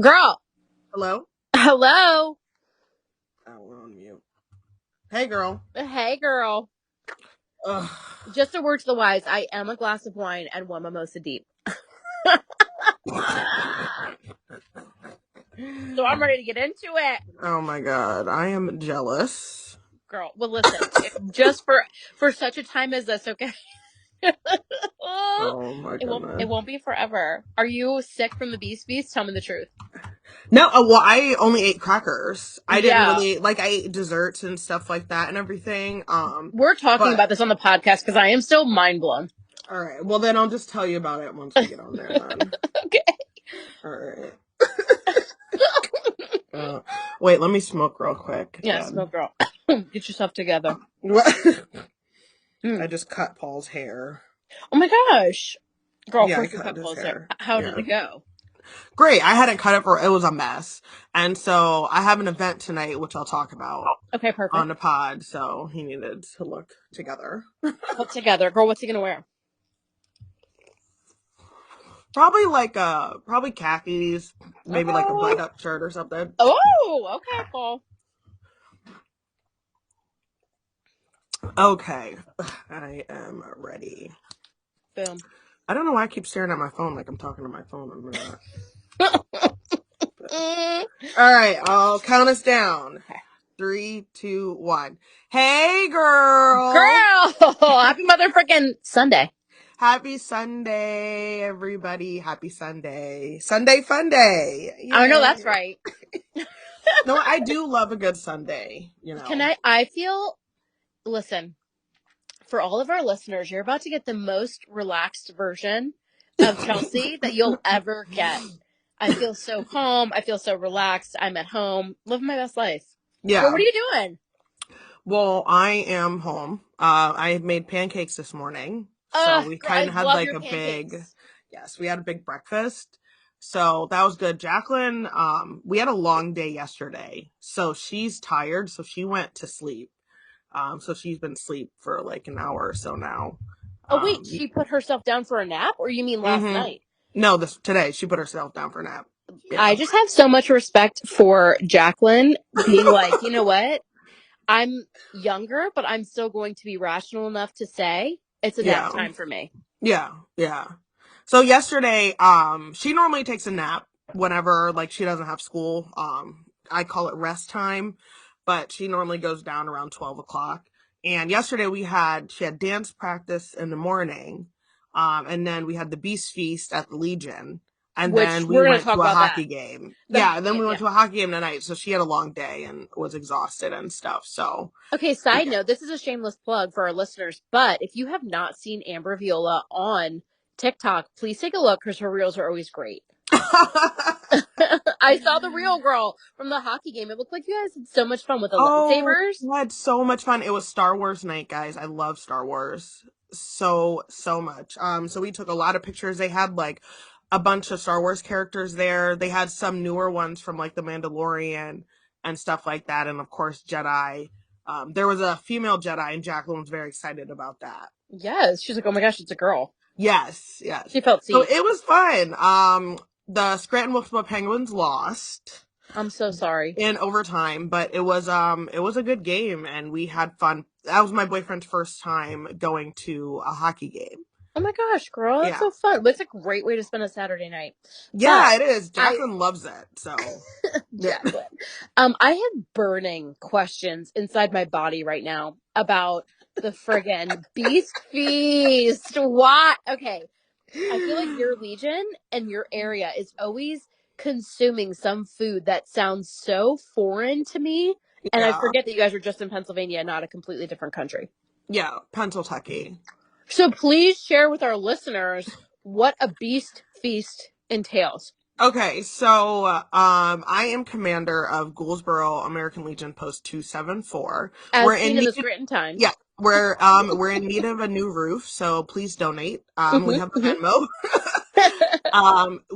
Girl. Hello? Hello. Oh, we're on mute. Hey, girl. Hey, girl. Ugh. Just a word to the wise. I am a glass of wine and one mimosa deep. So I'm ready to get into it. Oh my god, I am jealous. Girl, well, listen. Just for such a time as this, okay? Oh my It goodness. won't be forever. Are you sick from the Beast Feast? Tell me the truth. No, well, I only ate crackers. I didn't Yeah. really, I ate desserts and stuff like that and everything. We're talking But, about this on the podcast because I am still mind blown. alright, well then I'll just tell you about it once we get on there then. Okay. Alright. Wait, let me smoke real quick Yeah, then. smoke girl. Get yourself together. I just cut Paul's hair. Oh my gosh. Girl, of Yeah, I course you cut cut his Paul's hair. hair. How did Yeah. it go? Great. I hadn't cut it it was a mess. And so I have an event tonight, which I'll talk about Okay, on perfect. the pod. So he needed to look together. Put together. Girl, what's he gonna wear? Probably probably khakis, maybe like a button up shirt or something. Oh, okay, Paul. Okay. I am ready. Boom. I don't know why I keep staring at my phone like I'm talking to my phone. I'm not. All right. I'll count us down. Okay. 3, 2, 1. Hey, girl. Girl! Happy motherfucking Sunday. Happy Sunday, everybody. Happy Sunday. Sunday fun day. Yay. I know that's right. No, I do love a good Sunday, Listen, for all of our listeners, you're about to get the most relaxed version of Chelsea that you'll ever get. I feel so calm. I feel so relaxed. I'm at home, living my best life. Yeah. Girl, what are you doing? Well, I am home. I made pancakes this morning. So we Girl, I kind of had love like your a pancakes. yes, we had a big breakfast. So that was good. Jacqueline, we had a long day yesterday. So she's tired. So she went to sleep. So she's been asleep for like an hour or so now. Oh wait, she put herself down for a nap, or you mean last night? No, today she put herself down for a nap. Yeah. I just have so much respect for Jacqueline being like, you know what? I'm younger, but I'm still going to be rational enough to say it's a nap time for me. Yeah, yeah. So yesterday, she normally takes a nap whenever like she doesn't have school. I call it rest time, but she normally goes down around 12 o'clock. And yesterday she had dance practice in the morning. And then we had the Beast Feast at the Legion. And Which then we we're going to went talk to a about hockey that. game. And then we went to a hockey game tonight. So she had a long day and was exhausted and stuff. So. Okay, side note, this is a shameless plug for our listeners, but if you have not seen Amber Viola on TikTok, please take a look because her reels are always great. I saw the real girl from the hockey game. It looked like you guys had so much fun with the lightsabers. We had so much fun. It was Star Wars night, guys. I love Star Wars so much. So we took a lot of pictures. They had like a bunch of Star Wars characters there. They had some newer ones from like The Mandalorian and stuff like that, and of course Jedi. There was a female Jedi, and Jacqueline was very excited about that. Yes, she's like, oh my gosh, it's a girl. Yes. She felt seen. So it was fun. The Scranton Wilkes-Barre Penguins lost. I'm so sorry. In overtime, but it was a good game and we had fun. That was my boyfriend's first time going to a hockey game. Oh my gosh, girl, that's so fun. It's a great way to spend a Saturday night. Yeah, it is. Jacqueline loves it. So Jacqueline. I have burning questions inside my body right now about the friggin' Beast Feast. Why? Okay. I feel like your Legion and your area is always consuming some food that sounds so foreign to me. And I forget that you guys are just in Pennsylvania, not a completely different country. Yeah, Pennsylvania. So please share with our listeners what a Beast Feast entails. Okay, so I am commander of Gouldsboro American Legion Post 274. As seen in the Scranton Times. Yeah, we're in need of a new roof, so please donate. We have a Venmo.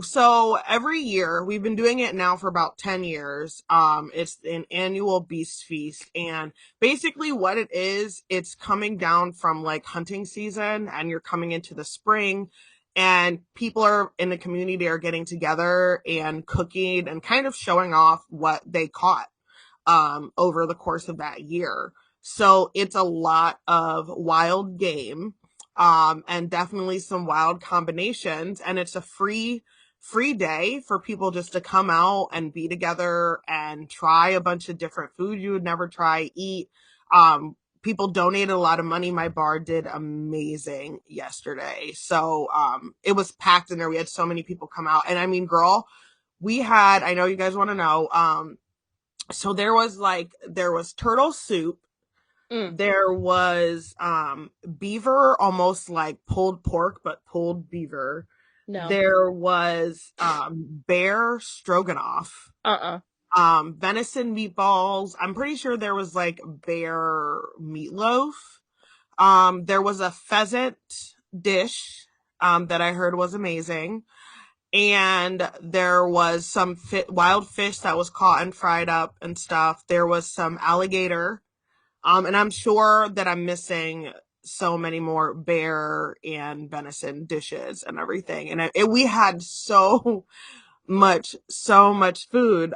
So every year, we've been doing it now for about 10 years. It's an annual Beast Feast, and basically what it is, it's coming down from like hunting season and you're coming into the spring, and people are in the community are getting together and cooking and kind of showing off what they caught over the course of that year. So it's a lot of wild game, and definitely some wild combinations. And it's a free day for people just to come out and be together and try a bunch of different food you would never try, eat. People donated a lot of money. My bar did amazing yesterday. So it was packed in there. We had so many people come out. And I mean, girl, we had, I know you guys want to know, so there was turtle soup. Mm, There was beaver, almost like pulled pork, but pulled beaver. no. There was bear stroganoff, Uh-uh. venison meatballs. I'm pretty sure there was like bear meatloaf. There was a pheasant dish that I heard was amazing. And there was some wild fish that was caught and fried up and stuff. There was some alligator. And I'm sure that I'm missing so many more bear and venison dishes and everything. And we had so much food.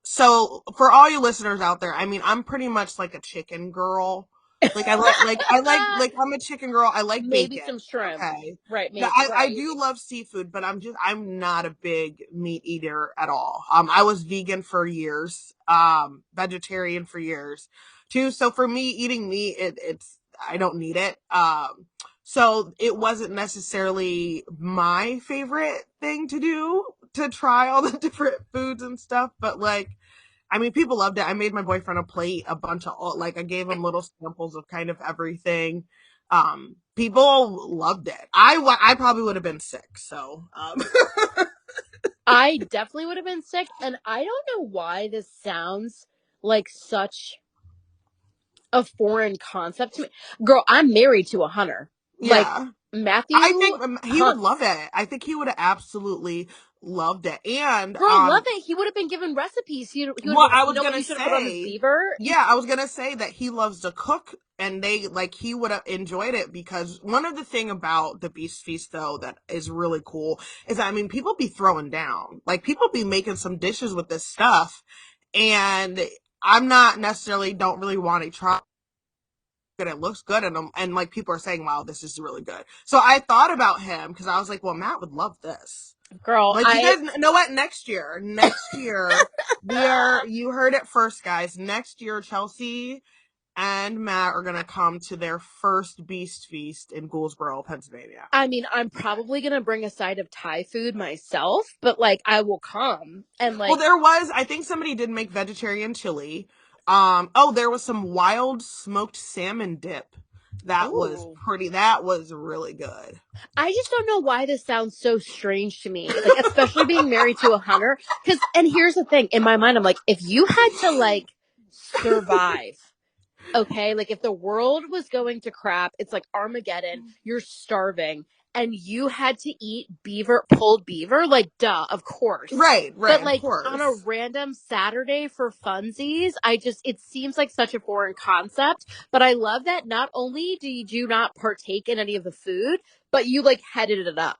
So for all you listeners out there, I mean, I'm pretty much like a chicken girl. I'm a chicken girl. I like Maybe bacon. some shrimp. Okay. Right, Yeah, maybe. I Right. do love seafood, but I'm not a big meat eater at all. I was vegan for years, vegetarian for years too. So for me, eating meat, I don't need it. So it wasn't necessarily my favorite thing to do, to try all the different foods and stuff, but like, I mean, people loved it. I made my boyfriend a plate, a bunch of like I gave him little samples of kind of everything. People loved it. I probably would have been sick. So, I definitely would have been sick, and I don't know why this sounds like such a foreign concept to me. Girl, I'm married to a hunter. Like yeah, I Matthew think he would love hunts. it. I think he would have absolutely loved it. And Girl, love it. He would have been given recipes. He would have well, been like, I you was know what gonna you should have put on this say, beaver? yeah, I was gonna say that he loves to cook, and he would have enjoyed it, because one of the thing about the Beast Feast though that is really cool is that, I mean, people be throwing down, like people be making some dishes with this stuff, and I'm not necessarily don't really want to try it. It looks good, and like people are saying, wow, this is really good. So I thought about him because I was like, well, Matt would love this. Girl, Like, you I guys know what? Next year, you heard it first, guys. Next year, Chelsea and Matt are going to come to their first Beast Feast in Gouldsboro, Pennsylvania. I mean, I'm probably gonna bring a side of Thai food myself, but like I will come and Well, like I think somebody did make vegetarian chili. There was some wild smoked salmon dip. ooh. That was really good. I just don't know why this sounds so strange to me. Like, especially being married to a hunter. And here's the thing, in my mind, I'm like, if you had to like survive, okay, like if the world was going to crap, it's like Armageddon, you're starving, and you had to eat pulled beaver, like, duh, of course. Right, But of like on a course. random Saturday for funsies, it seems like such a foreign concept. But I love that not only did you not partake in any of the food, but you like headed it up.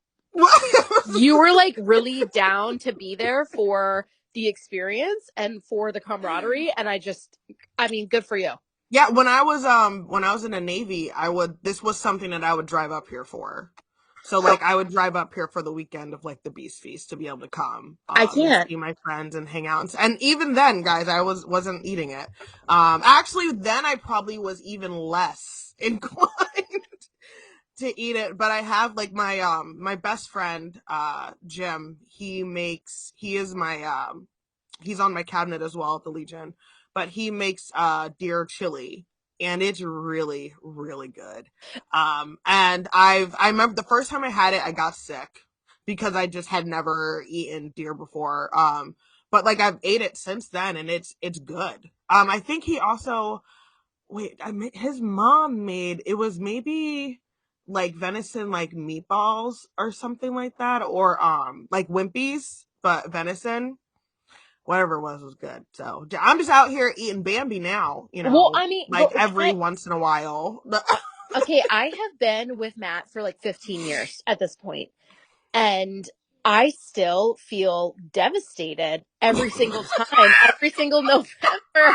You were like really down to be there for the experience and for the camaraderie. And I mean, good for you. Yeah, when I was in the Navy, this was something that I would drive up here for. So like I would drive up here for the weekend of like the Beast Feast to be able to come I and can't. see my friends and hang out, and even then, guys, I wasn't eating it. Actually then I probably was even less inclined to eat it, but I have like my best friend Jim, he is my he's on my cabinet as well at the Legion, but he makes deer chili, and it's really really good. And I remember the first time I had it, I got sick because I just had never eaten deer before. But like I've ate it since then, and it's good. I think he also his mom made, it was maybe like venison like meatballs or something like that, or like Wimpy's but venison, whatever it was good. So I'm just out here eating Bambi now, Well, I mean, like every once in a while. Okay, I have been with Matt for like 15 years at this point, and I still feel devastated every single time, every single November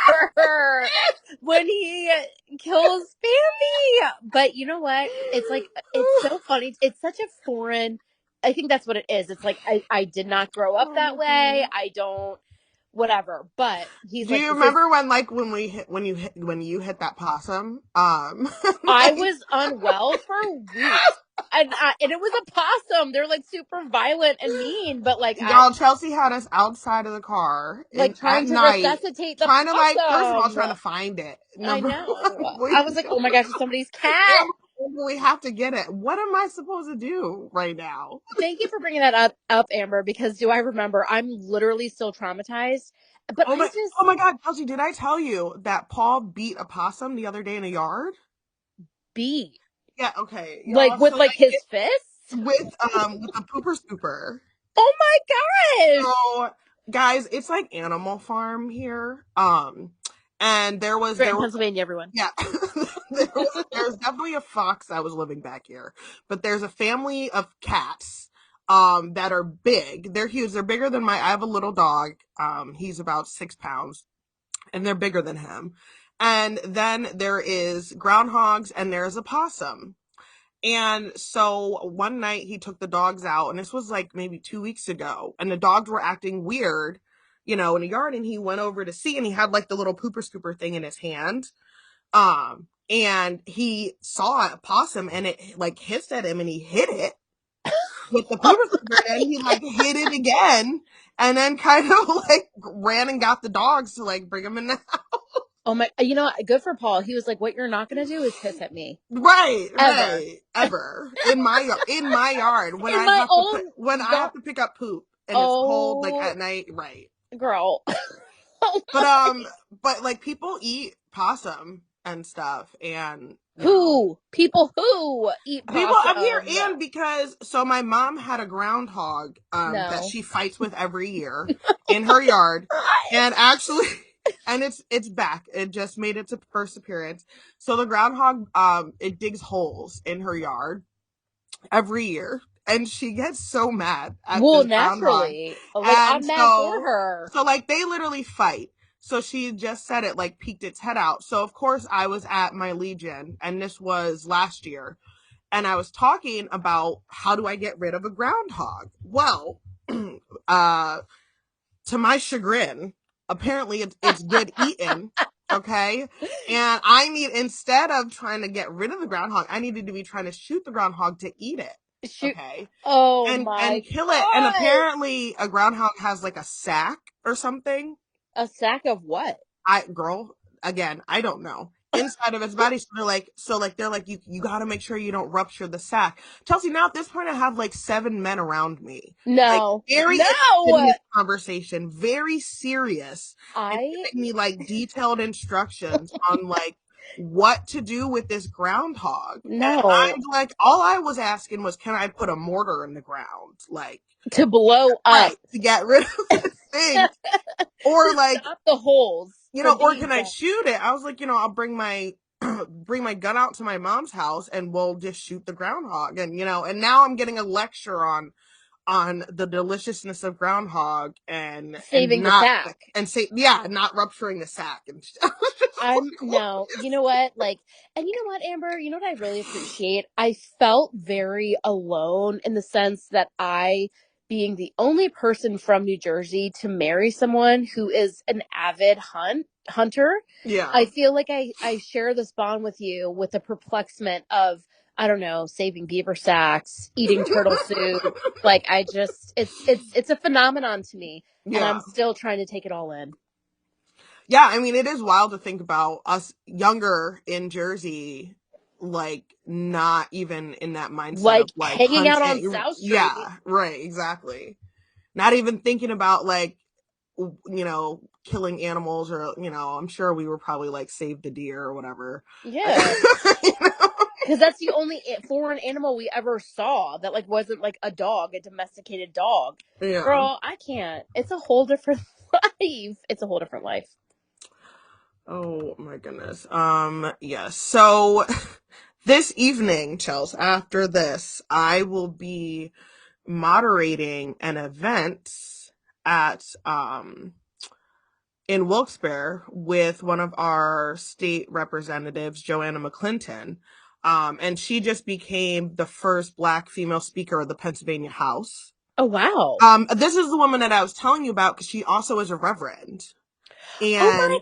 when he kills Bambi. But you know what? It's like, it's so funny. It's such a foreign, I think that's what it is. It's like, I did not grow up Oh that my way. god. I don't, whatever. But he's Do like, you this is, remember when when you hit that possum? I Like, was unwell for weeks. And it was a possum. They're like super violent and mean, but like y'all, Chelsea had us outside of the car like at trying to night, resuscitate the trying to, like, first of all, possum. trying to find it. I Number one, know. we I was like, oh my gosh, it's somebody's cat. we have to get it. What am I supposed to do right now? Thank you for bringing that up, Amber, because do I remember? I'm literally still traumatized. But Oh I my, just oh my God, Chelsea, did I tell you that Paul beat a possum the other day in a yard? beat. Yeah, okay, Like y'all. with So like his fists? with a pooper scooper. Oh my gosh. So, guys, it's like Animal Farm here. And We're there in was Pennsylvania, everyone. yeah, there's definitely a fox that was living back here, but there's a family of cats that are big. They're huge. They're bigger than I have a little dog. He's about 6 pounds, and they're bigger than him. And then there is groundhogs, and there's a possum. And so one night he took the dogs out, and this was like maybe 2 weeks ago, and the dogs were acting weird, in the yard, and he went over to see, and he had like the little pooper scooper thing in his hand. And he saw a possum, and it like hissed at him, and he hit it with the Oh pooper scooper, and then he my, like hit it again, and then kind of like ran and got the dogs to like bring him in. oh my, good for Paul. He was like, what you're not going to do is hiss at me Right, ever right. Ever in my yard in my own, when I yard. have to pick up poop and it's cold, like Oh, at night, right. girl. Oh But my. but like people eat possum and stuff, and Who? People who eat people up here. possum? And because so my mom had a groundhog that No. she fights with every year in her yard, and actually and it's back. It just made its first appearance. So the groundhog it digs holes in her yard every year, and she gets so mad at Well, this groundhog. naturally. Like, And I'm mad for her. so like they literally fight. So she just said it like peeked its head out. So of course I was at my Legion, and this was last year, and I was talking about how do I get rid of a groundhog. Well, uh to my chagrin, apparently it's good eating. Okay. And instead of trying to get rid of the groundhog, I needed to be trying to shoot the groundhog to eat it. Shoot. Okay. Oh And my kill it. And god. apparently a groundhog has like a sack or something. A sack of what? Girl, again, I don't know. Inside of its body, they're like, you got to make sure you don't rupture the sac. Chelsea, now at this point, I have like 7 men around me, like No. very interested in No. this conversation, very serious, and I giving me like detailed instructions on like what to do with this groundhog. And no. I'm like, all I was asking was, can I put a mortar in the ground, like, To blow up. right, to get rid of this thing, or To like, stop the holes from or being can I done. shoot it? I was like, I'll bring my bring my gun out to my mom's house, and we'll just shoot the groundhog. And and now I'm getting a lecture on the deliciousness of groundhog, and Saving the not sack. and say yeah, not rupturing the sack and stuff. I'm no, you know what? Like, and you know what, Amber? You know what I really appreciate? I felt very alone in the sense that being the only person from New Jersey to marry someone who is an avid hunter, I Yeah. feel like I share this bond with you with the perplexement of, I don't know, saving beaver sacks, eating turtle soup. Like, it's a phenomenon to me, and I'm Yeah. still trying to take it all in. Yeah, I mean, it is wild to think about us younger in Jersey, like not even in that mindset of Like like hanging out on hunting. South Street. Yeah, right, exactly. Not even thinking about like killing animals, or I'm sure we were probably like save the deer or whatever. Yeah. You know? Because that's the only foreign animal we ever saw that like wasn't like a dog, a domesticated dog. Yeah. Girl, I can't. It's a whole different life. It's a whole different life. Oh my goodness. Yes. So This evening, Chels, after this, I will be moderating an event at in Wilkes-Barre with one of our state representatives, Joanna McClinton. And she just became the first Black female speaker of the Pennsylvania House. Oh, wow. This is the woman that I was telling you about because she also is a reverend. Oh And my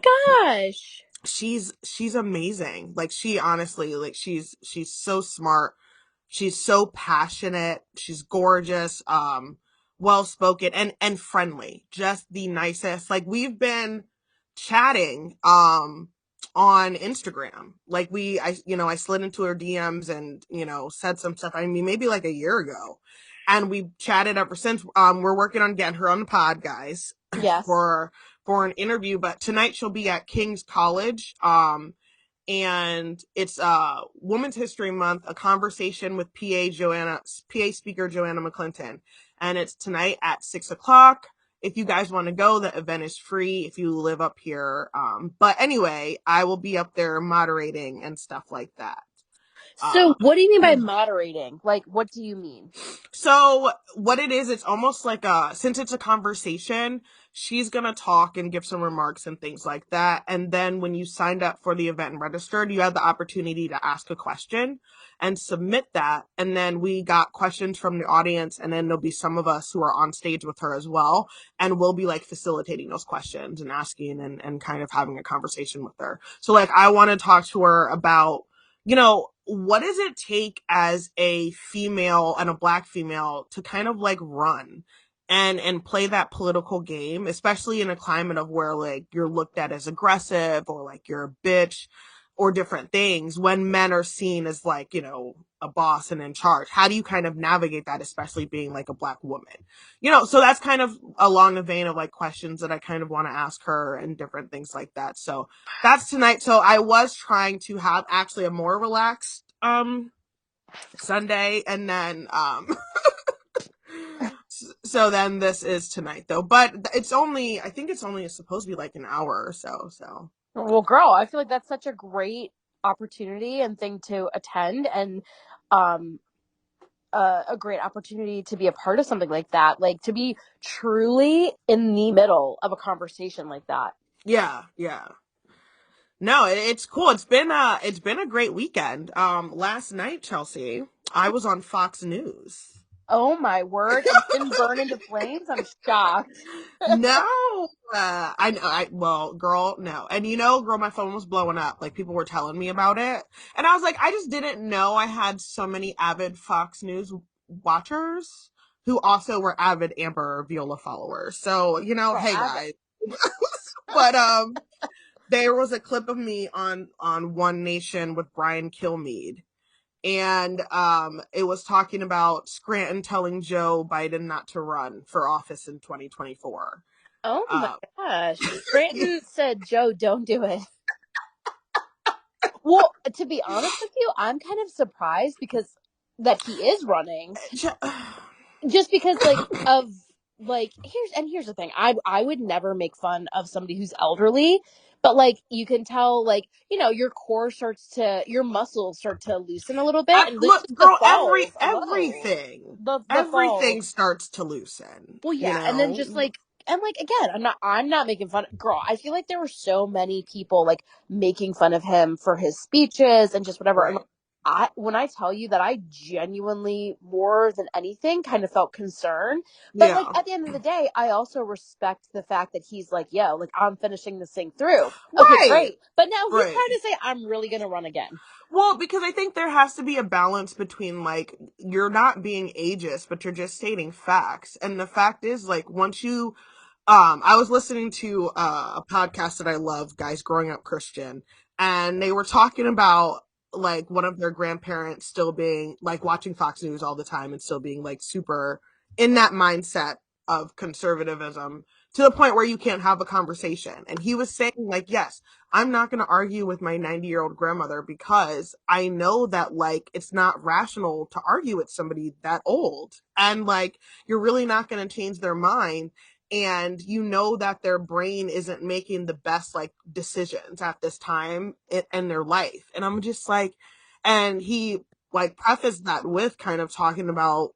gosh. she's amazing. Like she honestly, like she's so smart. She's so passionate. She's gorgeous, well spoken and friendly. Just the nicest. Like we've been chatting on Instagram. Like I slid into her DMs and, said some stuff. I mean, maybe like a year ago. And we chatted ever since. We're working on getting her on the pod, guys, Yes. for an interview. But tonight she'll be at King's College. And it's Women's History Month, a conversation with PA speaker Joanna McClinton, and it's tonight at 6 o'clock. If you guys want to go, the event is free if you live up here. But anyway, I will be up there moderating and stuff like that. So, what do you mean by moderating? Like, what do you mean? So what it is, it's almost like since it's a conversation, she's gonna talk and give some remarks and things like that. And then when you signed up for the event and registered, you had the opportunity to ask a question and submit that. And then we got questions from the audience, and then there'll be some of us who are on stage with her as well. And we'll be like facilitating those questions and asking and kind of having a conversation with her. So like I want to talk to her about, what does it take as a female and a Black female to kind of like run and play that political game, especially in a climate of where like you're looked at as aggressive or like you're a bitch or different things when men are seen as like, a boss and in charge? How do you kind of navigate that, especially being like a Black woman? So that's kind of along the vein of like questions that I kind of want to ask her and different things like that. So that's tonight. So I was trying to have actually a more relaxed Sunday, and then so then this is tonight though. But I think it's only supposed to be like an hour or so. Well, girl, I feel like that's such a great opportunity and thing to attend, and um a great opportunity to be a part of something like that, like to be truly in the middle of a conversation like that. Yeah. No, it's cool. It's been a great weekend. Last night, Chelsea, I was on Fox News. Oh my word. And you didn't burn into flames? I'm shocked. No, I know. Well, girl, no. And girl, my phone was blowing up. Like people were telling me about it, and I was like, I just didn't know I had so many avid Fox News watchers who also were avid Amber Viola followers. So Girl, hey guys. But there was a clip of me on One Nation with Brian Kilmeade, and it was talking about Scranton telling Joe Biden not to run for office in 2024. oh my uh, gosh. Scranton said, Joe, don't do it. Well, to be honest with you, I'm kind of surprised because that he is running. Just because here's the thing. I would never make fun of somebody who's elderly, but like you can tell, like, your muscles start to loosen a little bit, and it's Look, just the girl, falls alone. The everything falls. starts to loosen, Well, yeah, and then just like, and like again, I'm not making fun. Girl, I feel like there were so many people like making fun of him for his speeches and just whatever. And Right. like, when I tell you that I genuinely, more than anything, kind of felt concern. But like Yeah. at the end of the day, I also respect the fact that he's like, yo, like I'm finishing this thing through. Okay, Right. great. But now he's Right. trying to say I'm really gonna run again. Well, because I think there has to be a balance between like you're not being ageist, but you're just stating facts. And the fact is, like, once you I was listening to a podcast that I love, Guys Growing Up Christian, and they were talking about like one of their grandparents still being like watching Fox News all the time and still being like super in that mindset of conservatism to the point where you can't have a conversation. And he was saying like, yes, I'm not going to argue with my 90-year-old grandmother because I know that like it's not rational to argue with somebody that old. And like you're really not going to change their mind, and that their brain isn't making the best like decisions at this time in their life. And I'm just like, And he like prefaced that with kind of talking about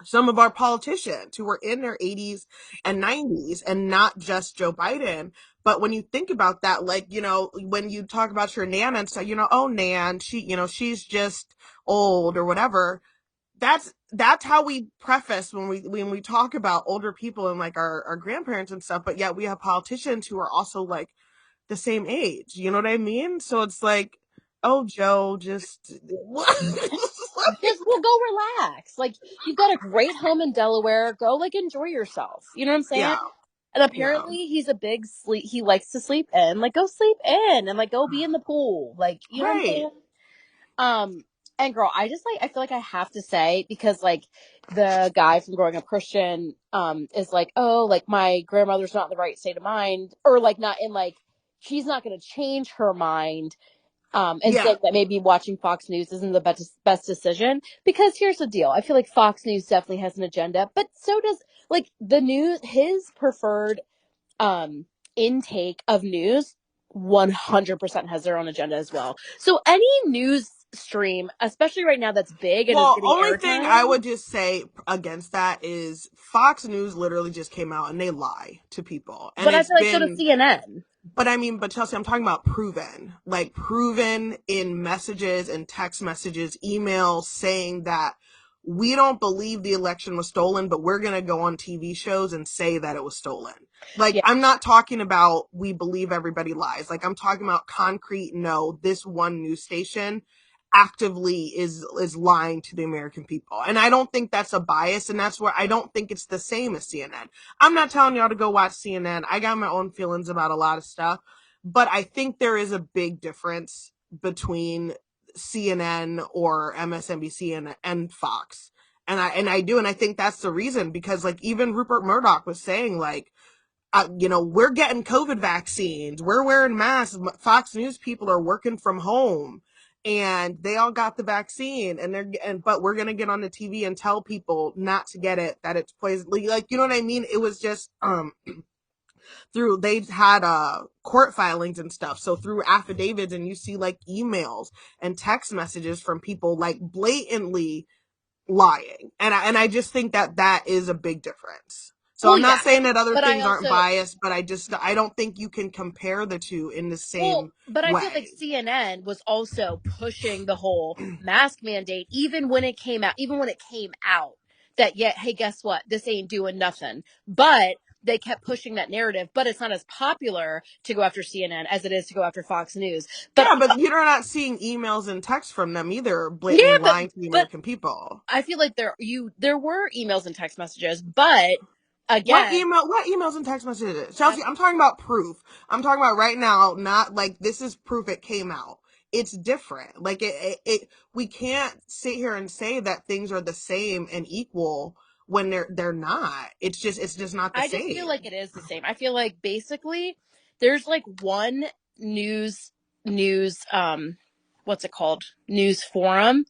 some of our politicians who were in their 80s and 90s, and not just Joe Biden. But when you think about that, like, when you talk about your Nan and stuff, oh, Nan, she's just old or whatever. That's how we preface when we talk about older people and like our grandparents and stuff. But yet we have politicians who are also like the same age. You know what I mean? So it's like, oh, Joe, just Just well, go relax. Like you've got a great home in Delaware. Go like enjoy yourself. You know what I'm saying? yeah, And yeah, apparently he's a big sleep. He likes to sleep in. Like go sleep in and like go be in the pool. Like you know what I'm right. saying? Um. And girl, I just like I feel like I have to say because like the guy from Growing Up Christian is like, oh, like my grandmother's not in the right state of mind, or like not in like she's not going to change her mind, and Yeah. saying that maybe watching Fox News isn't the best decision. Because here's the deal. I feel like Fox News definitely has an agenda, but so does like the news, his preferred intake of news 100% has their own agenda as well. So any news stream, especially right now that's big and is Well, getting only thing I airtime, would just say against that is Fox News literally just came out and they lie to people. And but I it's feel like so does been, CNN. but I mean, but Chelsea, I'm talking about proven, like proven in messages and text messages, emails saying that we don't believe the election was stolen, but we're going to go on TV shows and say that it was stolen. Like, Yeah. I'm not talking about we believe everybody lies. Like, I'm talking about concrete, no, this one news station actively is lying to the American people. And I don't think that's a bias, and that's where I don't think it's the same as CNN. I'm not telling y'all to go watch CNN. I got my own feelings about a lot of stuff, but I think there is a big difference between CNN or MSNBC and Fox. And I do, and I think that's the reason, because like even Rupert Murdoch was saying like, we're getting COVID vaccines. We're wearing masks. Fox News people are working from home and they all got the vaccine, but we're going to get on the TV and tell people not to get it, that it's poison. Like, you know what I mean? It was just, they've had, court filings and stuff. So through affidavits, and you see like emails and text messages from people like blatantly lying. And I just think that is a big difference. So Well, I'm yeah, not saying that other but I things aren't also biased, but I don't think you can compare the two in the well, same but I feel like way. CNN was also pushing the whole mask mandate even when it came out, that yeah, hey, guess what? This ain't doing nothing. But they kept pushing that narrative, but it's not as popular to go after CNN as it is to go after Fox News. But Yeah, but you're not seeing emails and texts from them either, blatantly yeah, lying to the but American people. I feel like there were emails and text messages, but What again, email? What emails and text messages? I, Chelsea, I'm talking about proof. I'm talking about right now, not like this is proof it came out. It's different. Like we can't sit here and say that things are the same and equal when they're not. It's just not the I just feel same. like it is the same. I feel like basically there's like one news what's it called? News forum,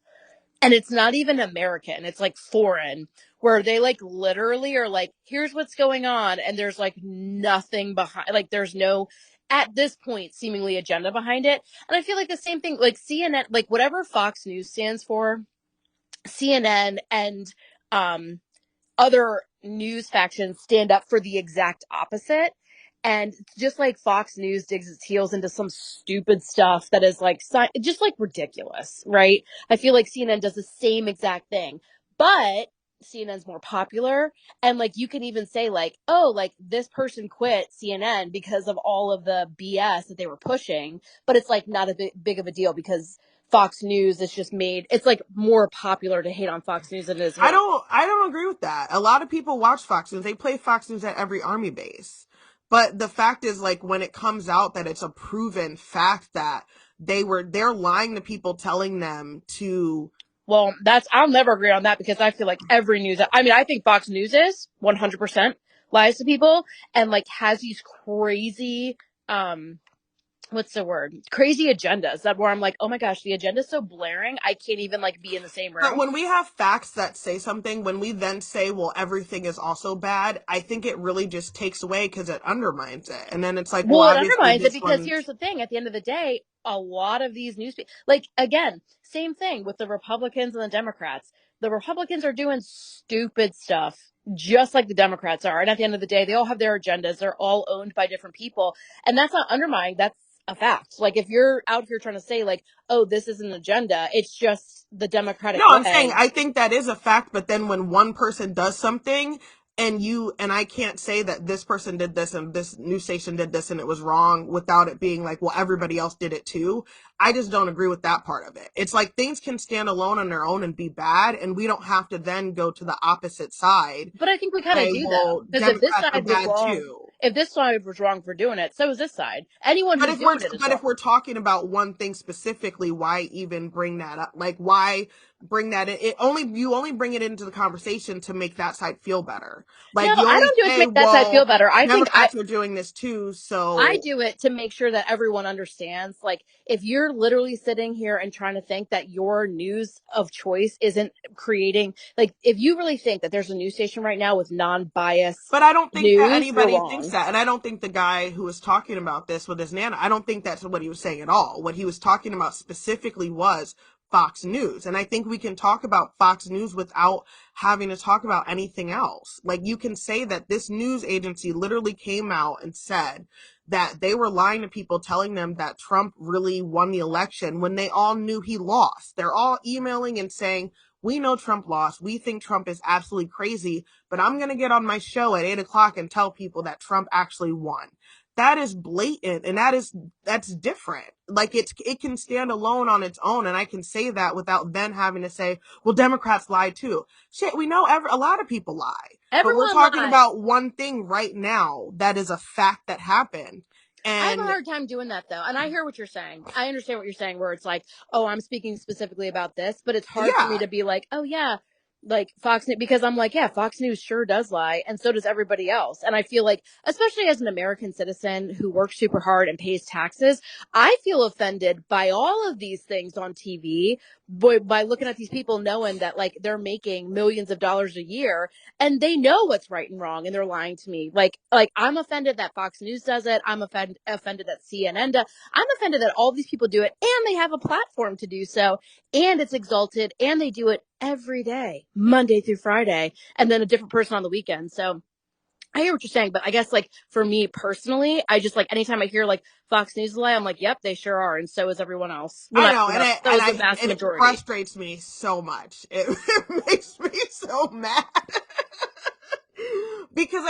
and it's not even American. It's like foreign, where they like literally are like here's what's going on, and there's like nothing behind, like there's no at this point seemingly agenda behind it. And I feel like the same thing like CNN, like whatever Fox News stands for, CNN and um other news factions stand up for the exact opposite. And just like Fox News digs its heels into some stupid stuff that is like just like ridiculous, right? I feel like CNN does the same exact thing, but CNN's more popular. And like you can even say like, oh, like this person quit CNN because of all of the BS that they were pushing, but it's like not a big of a deal because Fox News is just made it's like more popular to hate on Fox News than it is hate on. I don't agree with that. A lot of people watch Fox News. They play Fox News at every army base. But the fact is, like, when it comes out that it's a proven fact that they're lying to people, telling them to. Well, that's I'll never agree on that because I feel like every news. I mean, I think Fox News is 100% lies to people and like has these crazy um what's the word? Crazy agendas that where I'm like, oh my gosh, the agenda's so blaring, I can't even like be in the same But room. when we have facts that say something, when we then say, well, everything is also bad, I think it really just takes away because it undermines it. And then it's like, well, Well, it obviously undermines it this because one's. here's the thing: at the end of the day, a lot of these news, like again, same thing with the Republicans and the Democrats. The Republicans are doing stupid stuff, just like the Democrats are. And at the end of the day, they all have their agendas. They're all owned by different people, and that's not undermining. That's a fact. Like if you're out here trying to say like, oh, this is an agenda, it's just the No, Democratic I'm saying way. I think that is a fact, but then when one person does something and you and I can't say that this person did this and this news station did this and it was wrong without it being like, well, everybody else did it too. I just don't agree with that part of it. It's like things can stand alone on their own and be bad, and we don't have to then go to the opposite side But I think we and kind of say, do though, well, because if this Democrats are side was bad wrong, too. if this side was wrong for doing it, so is this side. Anyone But who's if we're doing it is but if wrong. we're talking about one thing specifically, why even bring that up? Like, why bring that in? You only bring it into the conversation to make that side feel better. No, Like you I only don't do it to say, make that side feel well, better. Democrats are doing this too, I so. do it to make sure that everyone understands. Like, if you're literally sitting here and trying to think that your news of choice isn't creating, like, if you really think that there's a news station right now with non-biased But I don't think that news, you're anybody thinks wrong. that. And I don't think the guy who was talking about this with his Nana, I don't think that's what he was saying at all. What he was talking about specifically was Fox News. And I think we can talk about Fox News without having to talk about anything else. Like you can say that this news agency literally came out and said that they were lying to people, telling them that Trump really won the election when they all knew he lost. They're all emailing and saying, we know Trump lost. We think Trump is absolutely crazy, but I'm going to get on my show at 8 o'clock and tell people that Trump actually won. That is blatant, and that's different. Like it can stand alone on its own, and I can say that without then having to say, well, Democrats lie too. Shit, we know a lot of people lie, but we're Everyone talking lies. about one thing right now that is a fact that happened. I have a And hard time doing that though. And I hear what you're saying. I understand what you're saying where it's like, oh, I'm speaking specifically about this, but it's hard for me yeah, to be like, oh yeah, like Fox News because I'm like, yeah, Fox News sure does lie and so does everybody else. And I feel like especially as an American citizen who works super hard and pays taxes, I feel offended by all of these things on TV by looking at these people knowing that like they're making millions of dollars a year and they know what's right and wrong and they're lying to me. Like I'm offended that Fox News does it. I'm offended that CNN does. I'm offended that all these people do it and they have a platform to do so and it's exalted and they do it every day, Monday through Friday, and then a different person on the weekend. So I hear what you're saying, but I guess like for me personally, I just like anytime I hear like Fox News lie, I'm like, yep, they sure are, and so is everyone else. Well, I not know, everyone else. So is the vast and it majority. frustrates me so much. It makes me so mad. Because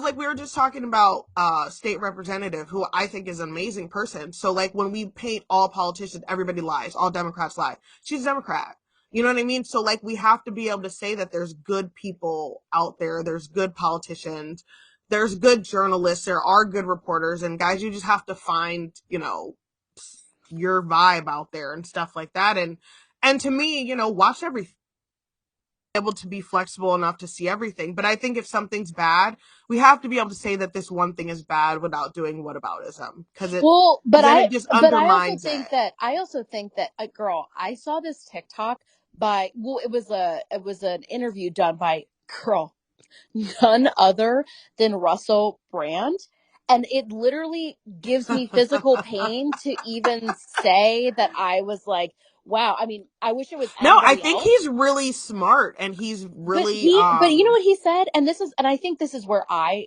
like we were just talking about state representative who I think is an amazing person. So like when we paint all politicians, everybody lies, all Democrats lie. She's a Democrat. You know what I mean? So like we have to be able to say that there's good people out there, there's good politicians, there's good journalists, there are good reporters, and guys, you just have to find, your vibe out there and stuff like that. And to me, watch everything, able to be flexible enough to see everything. But I think if something's bad, we have to be able to say that this one thing is bad without doing whataboutism, Well, because then it just but undermines it. I also think that girl, I saw this TikTok by well, it was an interview done by girl, none other than Russell Brand. And it literally gives me physical pain to even say that I was like, wow. I mean, I wish it was No, I anybody think else. he's really smart and he's really But you know what he said, and I think this is where I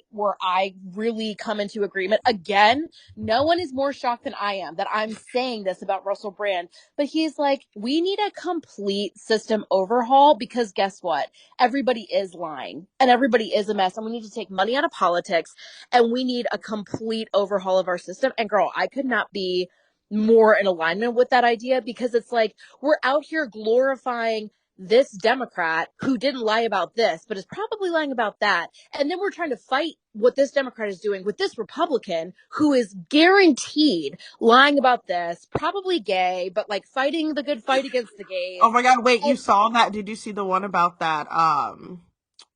really come into agreement. Again, no one is more shocked than I am that I'm saying this about Russell Brand. But he's like, we need a complete system overhaul because guess what? Everybody is lying and everybody is a mess, and we need to take money out of politics, and we need a complete overhaul of our system. And girl, I could not be more in alignment with that idea because it's like we're out here glorifying this Democrat who didn't lie about this, but is probably lying about that. And then we're trying to fight what this Democrat is doing with this Republican who is guaranteed lying about this, probably gay, but like fighting the good fight against the gays. oh my god, wait, you And saw that? Did you see the one about that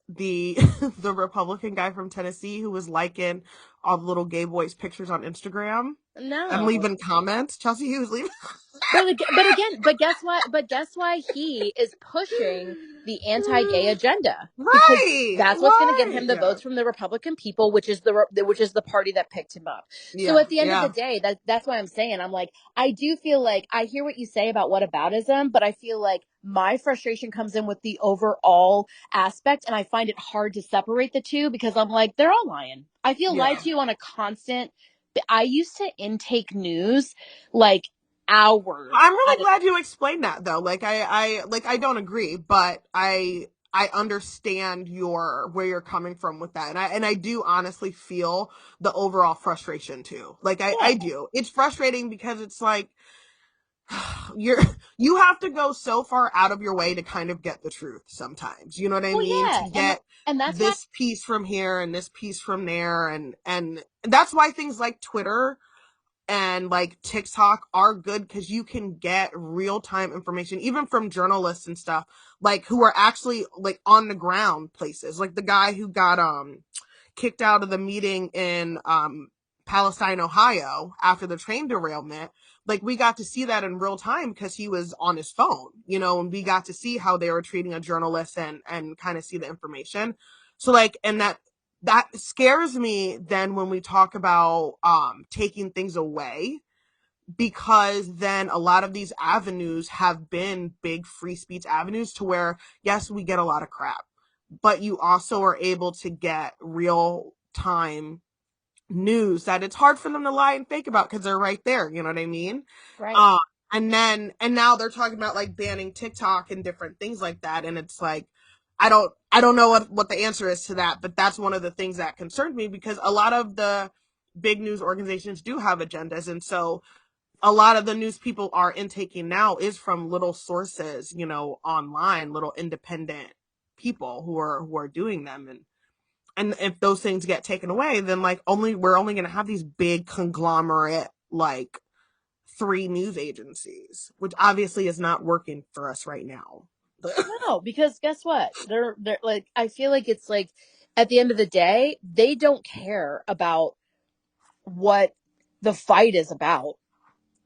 the the Republican guy from Tennessee who was liking all the little gay boys pictures on Instagram? and No. leaving comments. Chelsea Hughes leaving. But guess why he is pushing the anti-gay agenda, because Right. that's what's going to get Right. him the Yeah. votes from the Republican people, which is the party that picked him up. So Yeah. at the end of the Yeah. day, that's why I'm saying, I'm like, I do feel like I hear what you say about whataboutism, but I feel like my frustration comes in with the overall aspect, and I find it hard to separate the two because I'm like, they're all lying. I feel lied Yeah. to on a constant. I used to intake news like hours I'm at really a glad you explained that though. I don't agree, but I understand where you're coming from with that. And I do honestly feel the overall frustration too. Like I yeah. do. It's frustrating because it's like you're you have to go so far out of your way to kind of get the truth sometimes. You know what I Well, mean? yeah, To get and that's why. this piece from here and this piece from there, and that's why things like Twitter and like TikTok are good, because you can get real time information, even from journalists and stuff, like who are actually like on the ground places. Like the guy who got kicked out of the meeting in Palestine, Ohio after the train derailment. Like we got to see that in real time because he was on his phone, and we got to see how they were treating a journalist and kind of see the information. So like, and that scares me then when we talk about taking things away, because then a lot of these avenues have been big free speech avenues to where, yes, we get a lot of crap, but you also are able to get real time news that it's hard for them to lie and fake about because they're right there. You know what I mean? Right. Uh, and now they're talking about like banning TikTok and different things like that. And it's like, I don't know what the answer is to that, but that's one of the things that concerned me, because a lot of the big news organizations do have agendas. And so a lot of the news people are intaking now is from little sources, online, little independent people who are doing them. And if those things get taken away, then like we're only going to have these big conglomerate, like three news agencies, which obviously is not working for us right now. No, because guess what? They're like, I feel like it's like at the end of the day, they don't care about what the fight is about.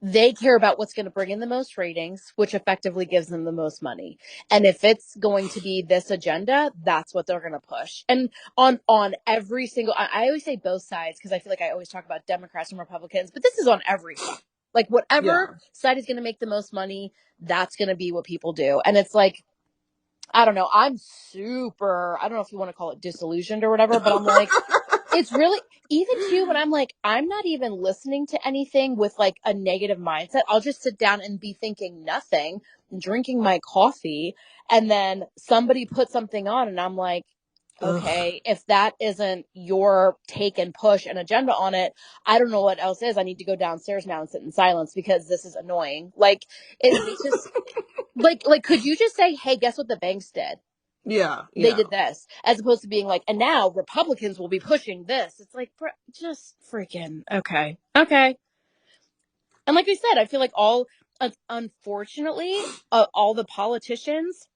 They care about what's going to bring in the most ratings, which effectively gives them the most money. And if it's going to be this agenda, that's what they're going to push. And on every single, I always say both sides because I feel like I always talk about Democrats and Republicans, but this is on every side. Like whatever Yeah. side is going to make the most money, that's going to be what people do. And it's like, I don't know. I'm super, I don't know if you want to call it disillusioned or whatever, but I'm like, it's really, even too, when I'm like, I'm not even listening to anything with like a negative mindset. I'll just sit down and be thinking nothing, drinking my coffee, and then somebody put something on, and I'm like, Ugh. okay, if that isn't your take and push and agenda on it, I don't know what else is. I need to go downstairs now and sit in silence because this is annoying. Like, it's just like, could you just say, hey, guess what the banks did? Yeah. They Yeah. did this, as opposed to being like, and now Republicans will be pushing this. It's like, just freaking okay, okay. And like I said, I feel like unfortunately, all the politicians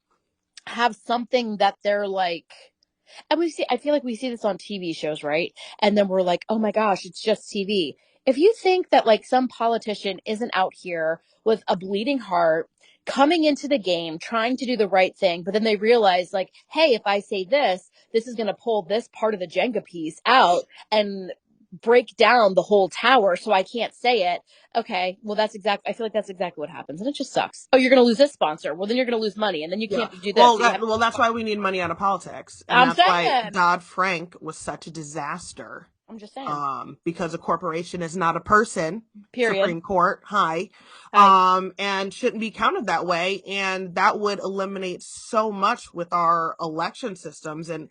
have something that they're like, and I feel like we see this on TV shows, right? And then we're like, oh my gosh, it's just TV. If you think that like some politician isn't out here with a bleeding heart, coming into the game, trying to do the right thing, but then they realize like, hey, if I say this is going to pull this part of the Jenga piece out and break down the whole tower, so I can't say it. Okay, well I feel like that's exactly what happens, and it just sucks. Oh, you're going to lose this sponsor. Well, then you're going to lose money, and then you Yeah. can't do this. Well, So you have. that's why we need money out of politics, and I'm that's why saying. Dodd-Frank was such a disaster. I'm just saying. Because a corporation is not a person, Period. Supreme Court, hi, Hi. and shouldn't be counted that way. And that would eliminate so much with our election systems. And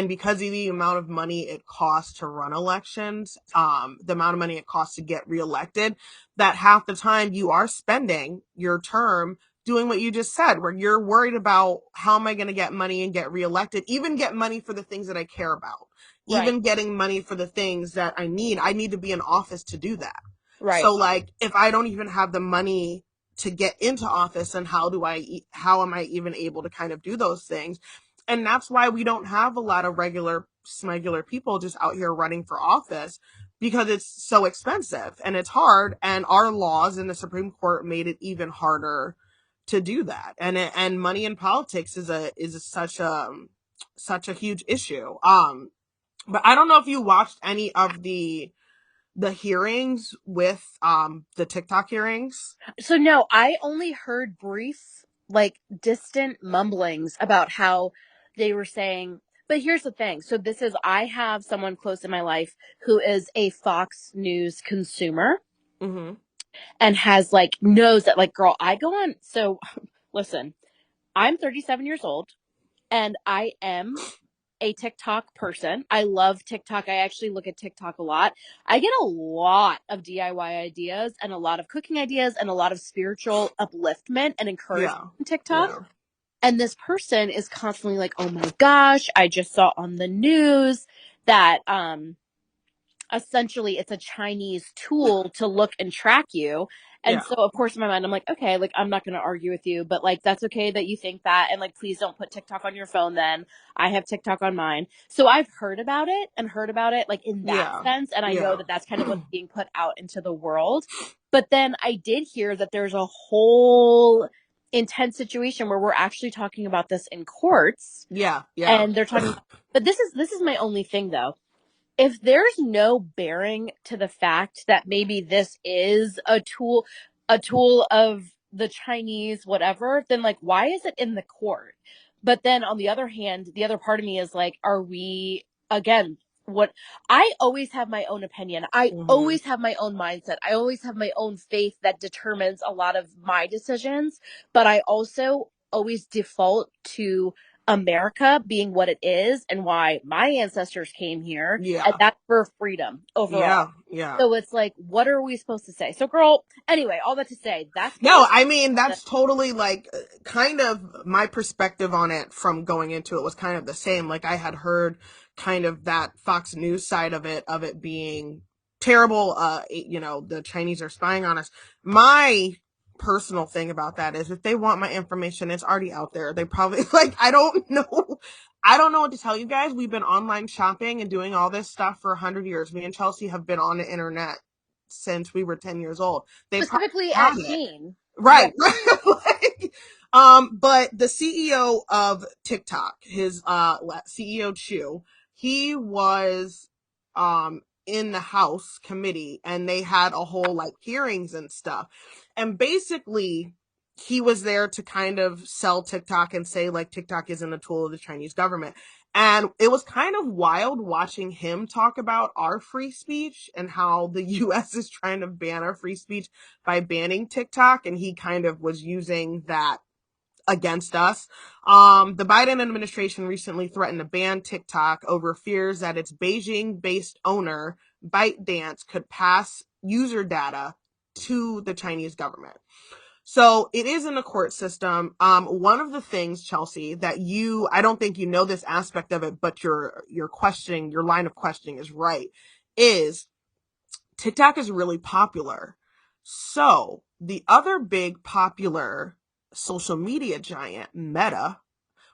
because of the amount of money it costs to run elections, the amount of money it costs to get reelected, that half the time you are spending your term doing what you just said, where you're worried about how am I going to get money and get reelected, even get money for the things that I care about, Right. even getting money for the things that I need to be in office to do that. Right. So like, if I don't even have the money to get into office, and how am I even able to kind of do those things? And that's why we don't have a lot of regular smuggler people just out here running for office because it's so expensive and it's hard, and our laws in the Supreme Court made it even harder to do that. And money in politics is such a huge issue. But I don't know if you watched any of the hearings with the TikTok hearings. So no, I only heard brief, like distant mumblings about how they were saying, but here's the thing. So this is, I have someone close in my life who is a Fox News consumer Mm-hmm. and has like, knows that like, girl, I go on. So listen, I'm 37 years old and I am a TikTok person. I love TikTok. I actually look at TikTok a lot. I get a lot of DIY ideas and a lot of cooking ideas and a lot of spiritual upliftment and encouragement Yeah. on TikTok. Yeah. And this person is constantly like, "Oh my gosh, I just saw on the news that essentially it's a Chinese tool to look and track you." And Yeah. so of course in my mind I'm like, okay, like I'm not going to argue with you, but like that's okay that you think that, and like please don't put TikTok on your phone then. I have TikTok on mine. So I've heard about it and heard about it like in that Yeah. sense, and I know Yeah. that that's kind of what's being put out into the world. But then I did hear that there's a whole intense situation where we're actually talking about this in courts, Yeah. Yeah. and they're talking about, but this is my only thing though. If there's no bearing to the fact that maybe this is a tool of the Chinese whatever, then like why is it in the court? But then on the other hand, the other part of me is like, are we, again, what, I always have my own opinion. I Mm-hmm. always have my own mindset. I always have my own faith that determines a lot of my decisions, but I also always default to America being what it is and why my ancestors came here, and Yeah. that's for freedom overall. Yeah. Yeah. So it's like, what are we supposed to say? So, girl, anyway, all that to say, that's my No, opinion. I mean, that's totally like kind of my perspective on it from going into it was kind of the same. Like I had heard kind of that Fox News side of it being terrible. The Chinese are spying on us. My personal thing about that is if they want my information, it's already out there. They probably like, I don't know. I don't know what to tell you guys. We've been online shopping and doing all this stuff for 100 years. Me and Chelsea have been on the internet since we were 10 years old. They probably Specifically had at it. teen. Right. Right. Like, but the CEO of TikTok, his CEO Chu, he was in the House committee and they had a whole like hearings and stuff. And basically he was there to kind of sell TikTok and say like TikTok isn't a tool of the Chinese government. And it was kind of wild watching him talk about our free speech and how the US is trying to ban our free speech by banning TikTok, and he kind of was using that against us. The Biden administration recently threatened to ban TikTok over fears that its Beijing-based owner, ByteDance, could pass user data to the Chinese government. So it is in the court system. One of the things, Chelsea, that I don't think you know this aspect of it, but your line of questioning is right, is TikTok is really popular. So the other big popular social media giant, Meta,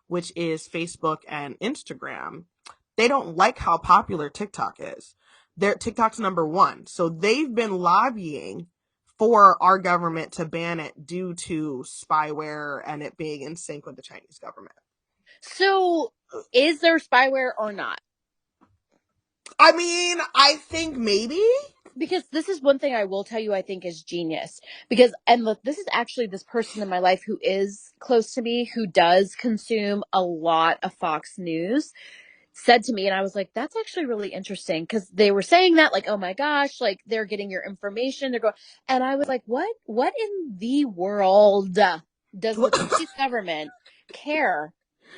which is Facebook and Instagram, they don't like how popular TikTok is. TikTok's number one. So they've been lobbying for our government to ban it due to spyware and it being in sync with the Chinese government. So, is there spyware or not? I mean, I think maybe. Because this is one thing I will tell you I think is genius. Because, and look, this is actually this person in my life who is close to me, who does consume a lot of Fox News, said to me, and I was like, that's actually really interesting, because they were saying that like, oh my gosh, like they're getting your information, they're going, and I was like, what in the world does the Chinese government care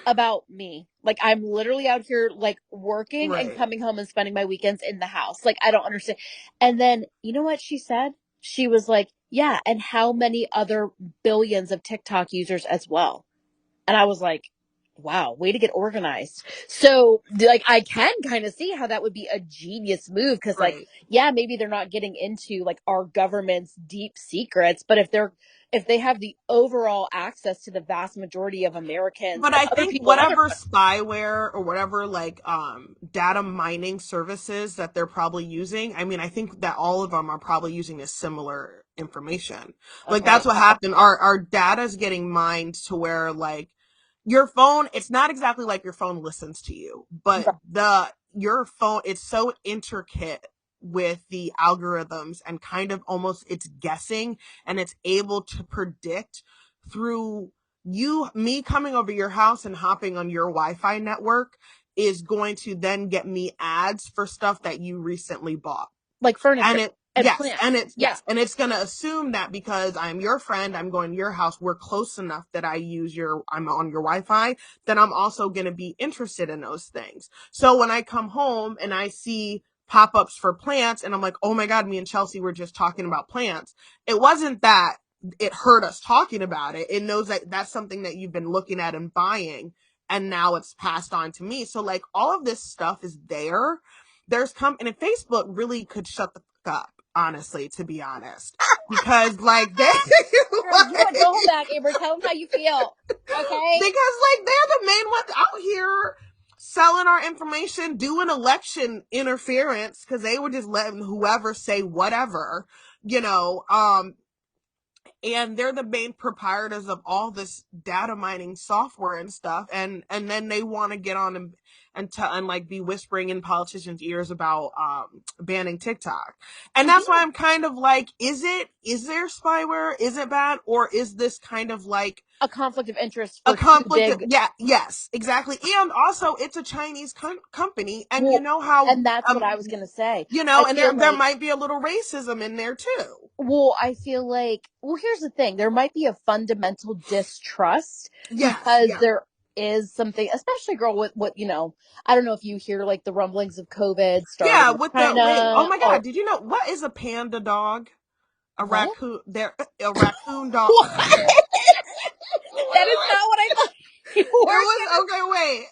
about me? Like I'm literally out here like working and Right. coming home and spending my weekends in the house. Like I don't understand. And then you know what she said? She was like, yeah, and how many other billions of TikTok users as well? And I was like, Wow, way to get organized. So, like, I can kind of see how that would be a genius move because, like, Right. yeah, maybe they're not getting into like our government's deep secrets, but if they have the overall access to the vast majority of Americans But and I other think people in other whatever countries, spyware or whatever like data mining services that they're probably using, I mean, I think that all of them are probably using a similar information. Like okay, that's what happened. Our data is getting mined to where like your phone, it's not exactly like your phone listens to you, but the your phone, it's so intricate with the algorithms and kind of almost it's guessing and it's able to predict through me coming over your house and hopping on your Wi-Fi network is going to then get me ads for stuff that you recently bought. like And furniture it, and yes, plants. Yeah, and it's going to assume that because I'm your friend, I'm going to your house, we're close enough that I'm on your Wi-Fi, then I'm also going to be interested in those things. So when I come home and I see pop-ups for plants and I'm like, oh my God, me and Chelsea were just talking about plants. It wasn't that it heard us talking about it. It knows that that's something that you've been looking at and buying. And now it's passed on to me. So like all of this stuff is there. And if Facebook really could shut the fuck up, honestly, to be honest, because like they, girl, you know what? Go home like, back, Amber. Tell them how you feel. Okay. because like they're the main ones out here selling our information, doing election interference because they were just letting whoever say whatever, you know. And they're the main proprietors of all this data mining software and stuff, and then they want to get on and like be whispering in politicians' ears about banning TikTok. And You that's why know, I'm kind of like, is there spyware, is it bad, or is this kind of like a conflict of interest a for two conflict of, big. yeah, yes, exactly. And also it's a Chinese company, and you Well, know how and that's what I was gonna say. I and feel there like might be a little racism in there too. I feel like, here's the thing. There might be a fundamental distrust Yes, because yeah. there is something, especially girl with what, I don't know if you hear like the rumblings of COVID starting Yeah, in with the wait. Oh China. my Oh, God, did you know what is a panda dog? A what? raccoon. There, a raccoon dog. What? That is not what I thought you It were was okay. Wait,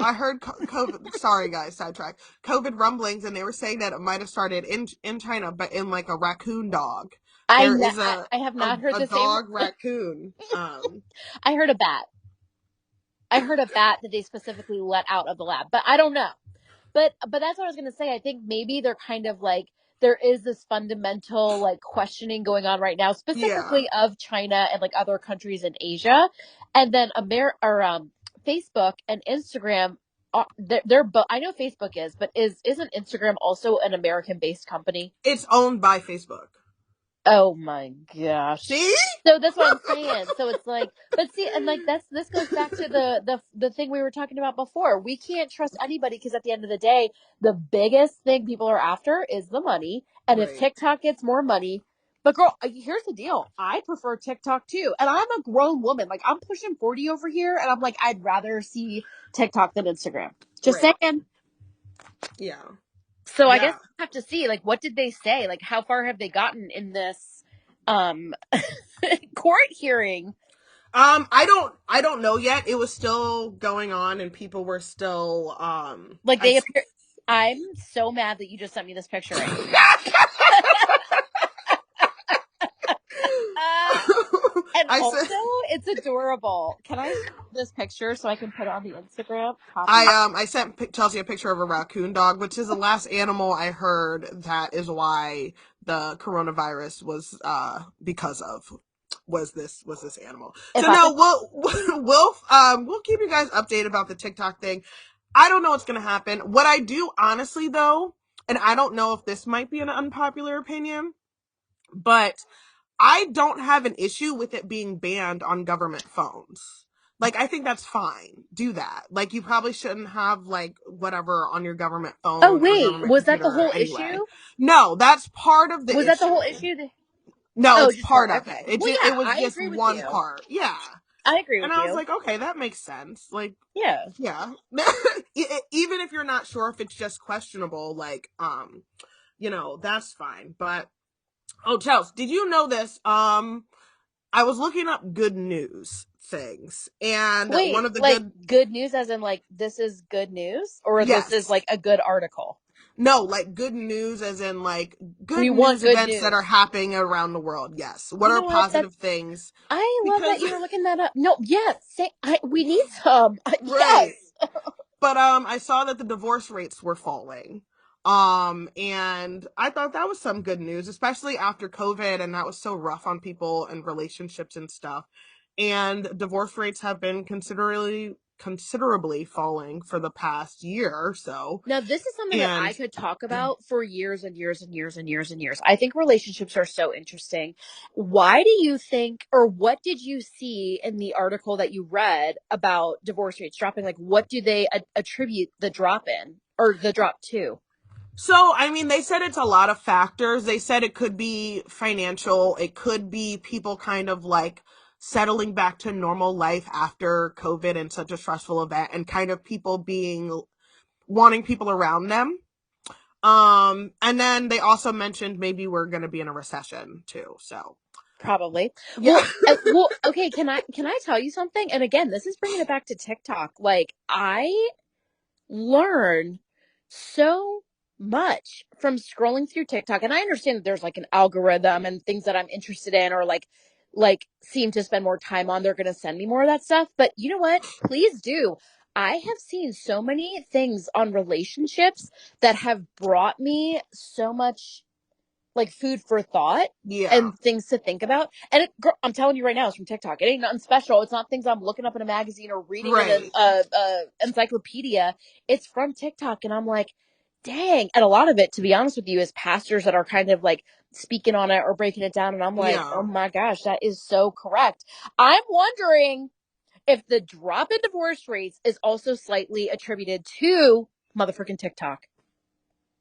I heard COVID. Sorry, guys, sidetrack. COVID rumblings, and they were saying that it might have started in China, but in like a raccoon dog. There is I have not heard a the same. dog raccoon. I heard a bat. I heard a bat that they specifically let out of the lab, but I don't know. But that's what I was gonna say. I think maybe they're kind of like there is this fundamental like questioning going on right now, Yeah, specifically of China and like other countries in Asia, and then Facebook and Instagram. They're both. I know Facebook is, but isn't Instagram also an American based company? it's owned by Facebook. Oh my gosh. See? So that's what I'm saying. So it's like, but see, and like this goes back to the thing we were talking about before. We can't trust anybody because at the end of the day, the biggest thing people are after is the money. And if Right, TikTok gets more money, but girl, here's the deal. I prefer TikTok too, and I'm a grown woman. Like I'm pushing 40 over here, and I'm like, I'd rather see TikTok than Instagram. Just right. saying. Yeah, So I guess yeah. I have to see, like, what did they say? Like, how far have they gotten in this um court hearing? I don't know yet. It was still going on, and people were still Like I they appear. I'm so mad that you just sent me this picture right. Uh, and I said also, it's adorable. Can I snap this picture so I can put it on the Instagram? Copy. I sent Chelsea a picture of a raccoon dog, which is the last animal I heard that is why the coronavirus was because of was this animal. So If I no, we'll keep you guys updated about the TikTok thing. I don't know what's gonna happen. What I do honestly though, and I don't know if this might be an unpopular opinion, but I don't have an issue with it being banned on government phones. Like, I think that's fine. Do that. Like, you probably shouldn't have, like, whatever on your government oh phone or wait, government was that the computer whole anyway. issue? No, that's part of the Was that the whole issue. issue? No, Oh, it's just part. part of it. Okay. Well, It yeah, was I just agree with one you. part. Yeah. I agree And with I was you. like, okay, that makes sense. Like, Yeah. yeah. Even if you're not sure if it's just questionable, like, that's fine. But, oh, Chelsea, did you know this? I was looking up good news things. And Wait, one of the like good, good news as in like this is good news or this is yes, like a good article? no, like good news as in like good We want news good events that are news. happening around the world. Yes. What You are know what? positive things? I love that Because, you were looking that up. No, yes, we need some. right. Yes. But I saw that the divorce rates were falling. And I thought that was some good news, especially after COVID, and that was so rough on people and relationships and stuff. And divorce rates have been considerably falling for the past year or so. Now, this is something that I And could talk about for years and years and years and years and years. I think relationships are so interesting. Why do you think, or what did you see in the article that you read about divorce rates dropping? Like, what do they attribute the drop in or the drop to? so, I mean, they said it's a lot of factors. They said it could be financial. It could be people kind of like settling back to normal life after COVID and such a stressful event, and kind of people being wanting people around them. And then they also mentioned maybe we're going to be in a recession too. So, Probably. yeah. Well, okay. Can I tell you something? And again, this is bringing it back to TikTok. Like, I learn so much from scrolling through TikTok. And I understand that there's like an algorithm and things that I'm interested in or like seem to spend more time on. They're going to send me more of that stuff. But you know what? Please do. I have seen so many things on relationships that have brought me so much like food for thought Yeah. and things to think about. And girl, I'm telling you right now, it's from TikTok. It ain't nothing special. It's not things I'm looking up in a magazine or reading in Right. a encyclopedia. It's from TikTok, and I'm like, dang. And a lot of it, to be honest with you, is pastors that are kind of like speaking on it or breaking it down. And I'm like, Yeah. oh my gosh, that is so correct. I'm wondering if the drop in divorce rates is also slightly attributed to motherfucking TikTok.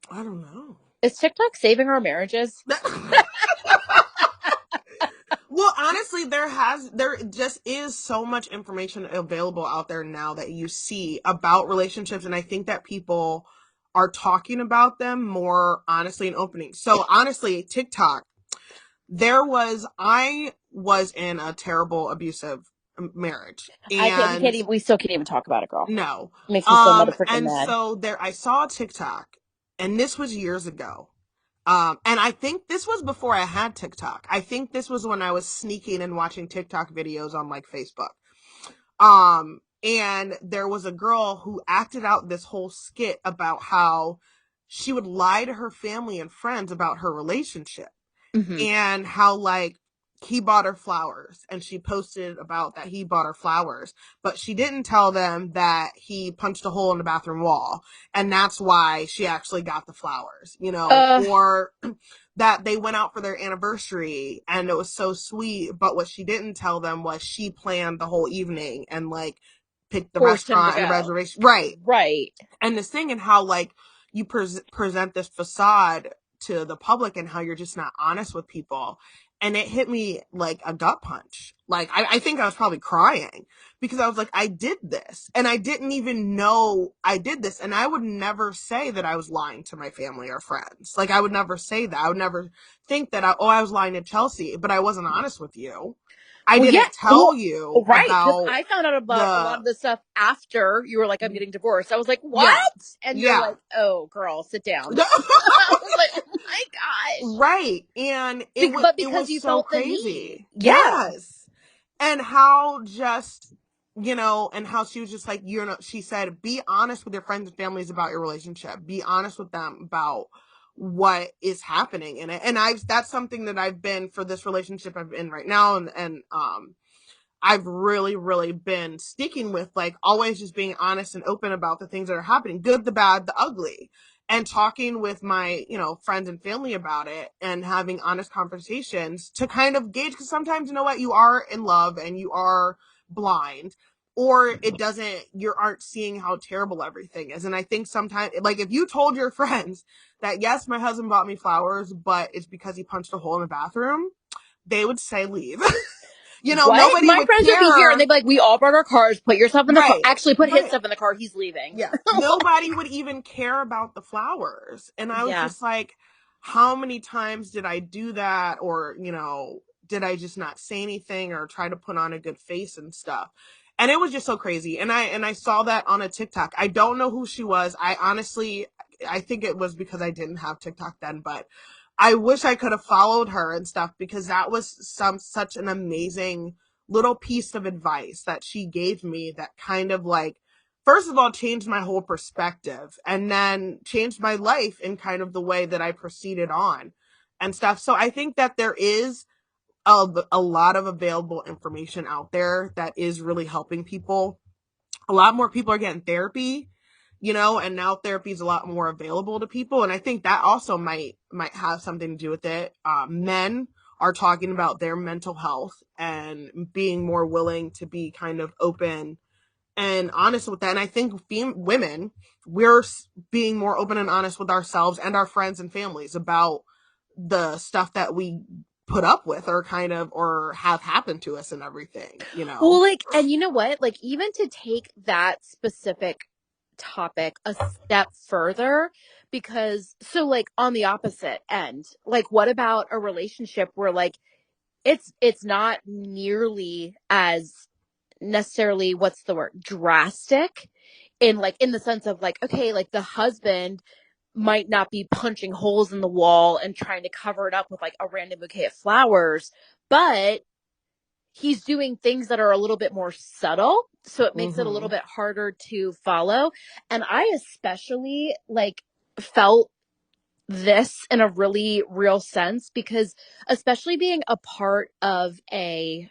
I don't know. Is TikTok saving our marriages? Well, honestly, there just is so much information available out there now that you see about relationships, and I think that people are talking about them more honestly and opening. So honestly, TikTok, I was in a terrible abusive marriage, I can't. We can't and even. We still can't even talk about it, girl. no. It makes me so motherfucking And mad. so there, I saw TikTok, and this was years ago. And I think this was before I had TikTok. I think this was when I was sneaking and watching TikTok videos on like Facebook. And there was a girl who acted out this whole skit about how she would lie to her family and friends about her relationship, Hmm. and how like he bought her flowers, and she posted about that he bought her flowers, but she didn't tell them that he punched a hole in the bathroom wall, and that's why she actually got the flowers, Uh, or that they went out for their anniversary and it was so sweet, but what she didn't tell them was she planned the whole evening and like picked the Forced him to restaurant and the go. reservation, right? Right. And this thing, and how like you present this facade to the public, and how you're just not honest with people. And it hit me like a gut punch. Like I think I was probably crying, because I was like, I did this and I didn't even know I did this. And I would never say that I was lying to my family or friends. Like I would never say that. I would never think that I was lying to Chelsea, but I wasn't honest with you. I Well, yeah. didn't tell Well, you right. Because about I found out about a lot the, of this stuff after you were like, "I'm getting divorced." I was like, "What?" yeah, And you're yeah. like, "Oh, girl, sit down." I was like, "Oh my gosh!" Right. And But it because was you so felt the need, crazy. yeah. Yes. And how just, and how she was just like, she said, be honest with your friends and families about your relationship. Be honest with them about what is happening in it. And that's something that I've been, for this relationship I'm in right now, and I've really, really been sticking with, like, always just being honest and open about the things that are happening, good, the bad, the ugly, and talking with my, friends and family about it, and having honest conversations to kind of gauge, because sometimes, you know what, you are in love and you are blind, or you aren't seeing how terrible everything is. And I think sometimes, like, if you told your friends that, yes, my husband bought me flowers, but it's because he punched a hole in the bathroom, they would say leave. What? Nobody My would friends would be here and they'd care. be like, "We all brought our cars. Put yourself in the car. Right. Actually, put his Right. stuff in the car. He's leaving." Yeah. Nobody would even care about the flowers. And I was Yeah. just like, how many times did I do that? Or, did I just not say anything or try to put on a good face and stuff? And it was just so crazy. And I saw that on a TikTok. I don't know who she was. I honestly, I think it was because I didn't have TikTok then, but I wish I could have followed her and stuff, because that was such an amazing little piece of advice that she gave me that kind of like, first of all, changed my whole perspective, and then changed my life in kind of the way that I proceeded on and stuff. So I think that there is a lot of available information out there that is really helping people. A lot more people are getting therapy, and now therapy is a lot more available to people. And I think that also might have something to do with it. Men are talking about their mental health and being more willing to be kind of open and honest with that. And I think women, we're being more open and honest with ourselves and our friends and families about the stuff that we put up with, or kind of, or have happened to us and everything. Well, like, and you know what? Like, even to take that specific topic a step further, because so like on the opposite end, like what about a relationship where like it's not nearly as necessarily, what's the word, drastic, in the sense of like, okay, like the husband might not be punching holes in the wall and trying to cover it up with like a random bouquet of flowers, but he's doing things that are a little bit more subtle, so it makes it a little Mm-hmm. bit harder to follow. And I especially like felt this in a really real sense, because especially being a part of a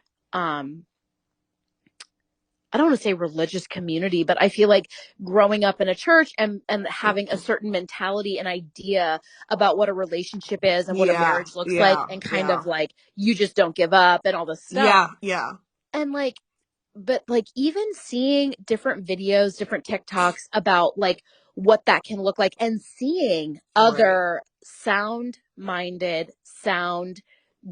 I don't want to say religious community, but I feel like growing up in a church and having a certain mentality and idea about what a relationship is and what a Yeah, marriage looks like, yeah, and kind yeah, of like you just don't give up and all this stuff. yeah, yeah. And like, but like even seeing different videos, different TikToks about like what that can look like, and seeing Right. other sound minded, sound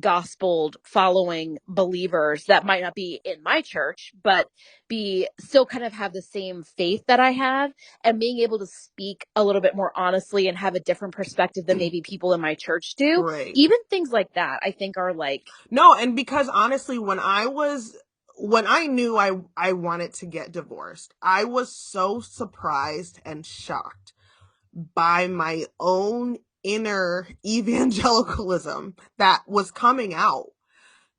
gospeled following believers that might not be in my church, but be still kind of have the same faith that I have, and being able to speak a little bit more honestly and have a different perspective than maybe people in my church do. Right. Even things like that, I think are like, No, and because honestly, when I knew I wanted to get divorced, I was so surprised and shocked by my own inner evangelicalism that was coming out,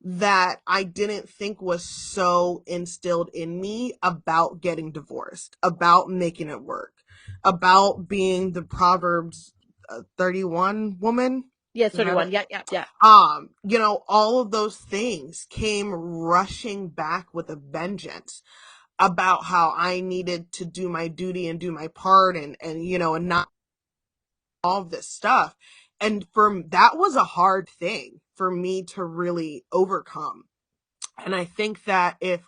that I didn't think was so instilled in me about getting divorced, about making it work, about being the Proverbs 31 woman. yeah, Is that 31. it? Yeah, yeah, yeah. All of those things came rushing back with a vengeance about how I needed to do my duty and do my part, and not all of this stuff. And that was a hard thing for me to really overcome. And I think that if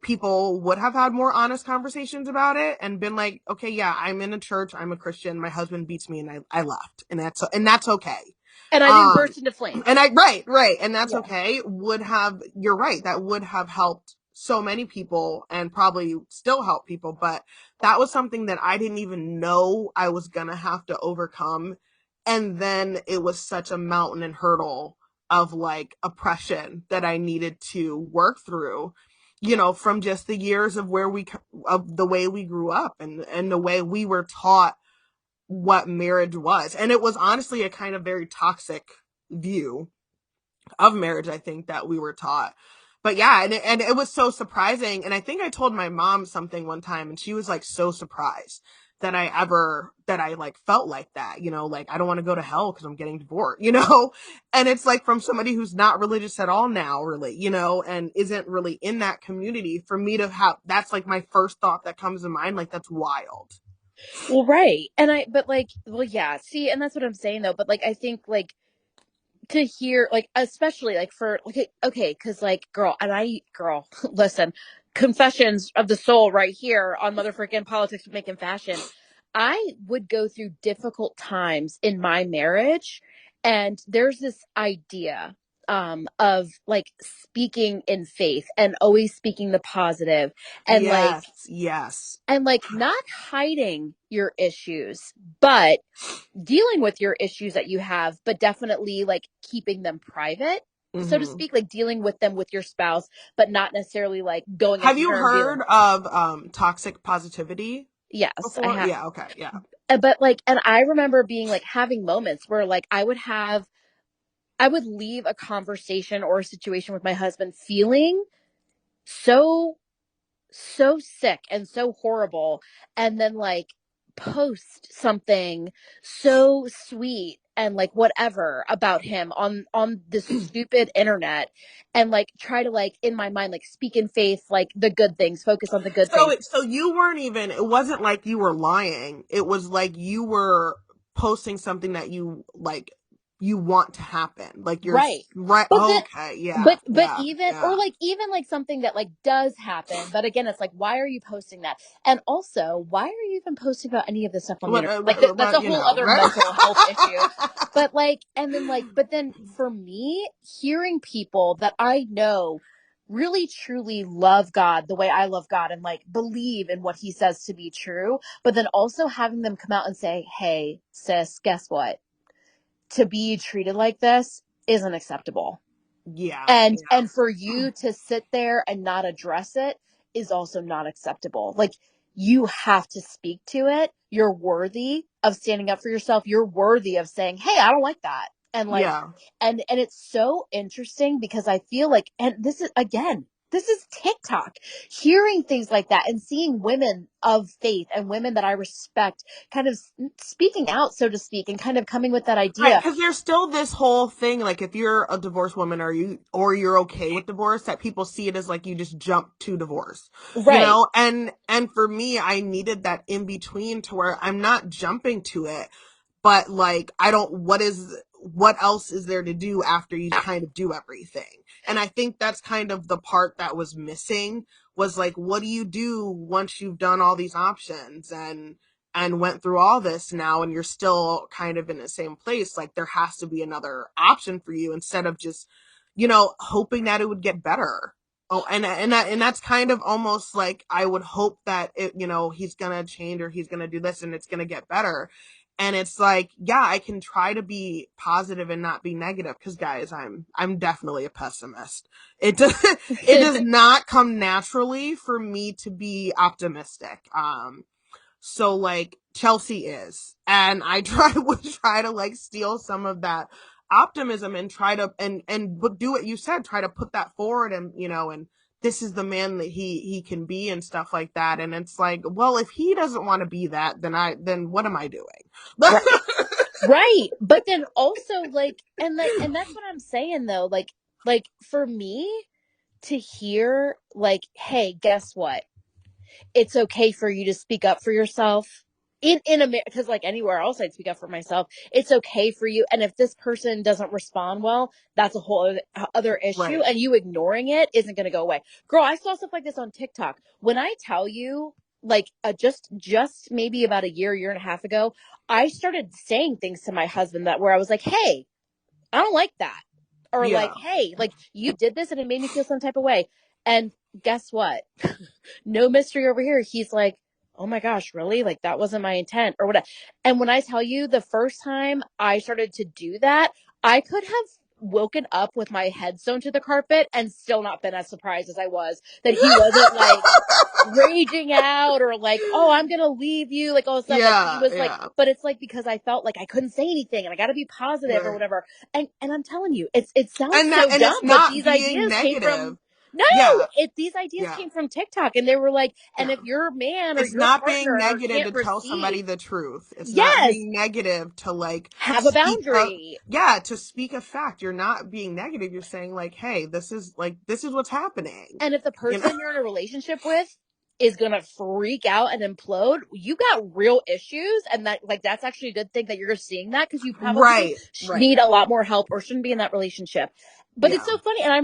people would have had more honest conversations about it and been like, okay, yeah, I'm in a church, I'm a Christian, my husband beats me, and I left, and that's okay. And I didn't Um, burst into flames. and right, and that's Yeah. okay. You're right, that would have helped so many people, and probably still help people, but that was something that I didn't even know I was gonna have to overcome. And then it was such a mountain and hurdle of like oppression that I needed to work through, from just the years of of the way we grew up, and the way we were taught what marriage was. And it was honestly a kind of very toxic view of marriage, I think, that we were taught. But yeah, and it was so surprising. And I think I told my mom something one time, and she was like so surprised that I like felt like that, like I don't want to go to hell because I'm getting divorced. And it's like from somebody who's not religious at all now, really, and isn't really in that community, for me to have, that's like my first thought that comes to mind, like that's wild. Well, right. And but like, well, yeah, see, and that's what I'm saying though. But like, I think like to hear, like, especially like for, like, okay, because like, girl, listen, confessions of the soul right here on motherfucking politics making fashion. I would go through difficult times in my marriage, and there's this idea of like speaking in faith and always speaking the positive, and like, Yes, yes. not hiding your issues, but dealing with your issues that you have, but definitely like keeping them private. so to Hmm. speak, like dealing with them with your spouse, but not necessarily like going Have into you her and being, heard of toxic positivity yes, I before? have. Yeah, okay, yeah. But like, and I remember being like having moments where like I would leave a conversation or a situation with my husband feeling so sick and so horrible, and then like post something so sweet and like whatever about him on this stupid internet, and like try to like in my mind like speak in faith, like the good things, focus on the good things. So you weren't even, it wasn't like you were lying. It was like you were posting something that you like, you want to happen. Like you're Right. right. But then Okay. Yeah. Yeah. even, or Yeah. like even like something that like does happen, but again it's like, why are you posting that? And also, why are you even posting about any of this stuff on the What, internet? Like that's a you whole know, other right? mental health issue. But like, and then like, but then for me, hearing people that I know really truly love God the way I love God and like believe in what he says to be true, but then also having them come out and say, hey sis, guess what, to be treated like this isn't acceptable. Yeah. And for you to sit there and not address it is also not acceptable. Like, you have to speak to it. You're worthy of standing up for yourself. You're worthy of saying, hey, I don't like that. And like, Yeah. and it's so interesting because I feel like, and this is again, this is TikTok, hearing things like that and seeing women of faith and women that I respect kind of speaking out, so to speak, and kind of coming with that Right, idea. because there's still this whole thing, like if you're a divorced woman or you're okay with divorce, that people see it as like you just jump to divorce, Right. and for me, I needed that in between to where I'm not jumping to it, but like I don't, what else is there to do after you kind of do everything? And I think that's kind of the part that was missing, was like, what do you do once you've done all these options and went through all this now, and you're still kind of in the same place? Like there has to be another option for you, instead of just hoping that it would get better. Oh, and that's kind of almost like, I would hope that he's gonna change, or he's gonna do this and it's gonna get better. And it's like, yeah, I can try to be positive and not be negative, because guys, I'm definitely a pessimist. It does it does not come naturally for me to be optimistic. So like Chelsea is, and I would try to like steal some of that optimism and try to but do what you said, try to put that forward, and and this is the man that he can be, and stuff like that. And it's like, well, if he doesn't want to be that, then what am I doing? Right. Right. But then also like, and that's what I'm saying though. Like for me to hear like, hey, guess what? It's okay for you to speak up for yourself. In America, because like anywhere else I'd speak up for myself. It's okay for you. And if this person doesn't respond well, that's a whole other issue. Right. And you ignoring it isn't going to go away. Girl, I saw stuff like this on TikTok. When I tell you, like just maybe about a year and a half ago, I started saying things to my husband that where I was like, hey, I don't like that. Or like, Yeah. hey, like you did this and it made me feel some type of way. And guess what? No mystery over here. He's like, oh my gosh, really? Like that wasn't my intent or whatever. And when I tell you the first time I started to do that, I could have woken up with my head sewn to the carpet and still not been as surprised as I was that he wasn't like raging out or like, oh, I'm gonna leave you, like all of a sudden, like he Yeah. was like, Yeah. but it's like because I felt like I couldn't say anything and I gotta be positive or Right. whatever. And I'm telling you, it sounds so And it's dumb, but not these being ideas came negative. from no, Yeah. these ideas Yeah. came from TikTok, and they were like, and Yeah. if your man or It's your not being partner negative can't to tell somebody receive, the truth. It's not yes, being negative to like have a speak up. boundary. Yeah, to speak a fact. You're not being negative. You're saying like, hey, this is what's happening. And if the You know? person you're in a relationship with is gonna freak out and implode, you got real issues, and that like that's actually a good thing that you're seeing that because you probably Right. Right. need a lot more help or shouldn't be in that relationship. But it's Yeah. so funny, and I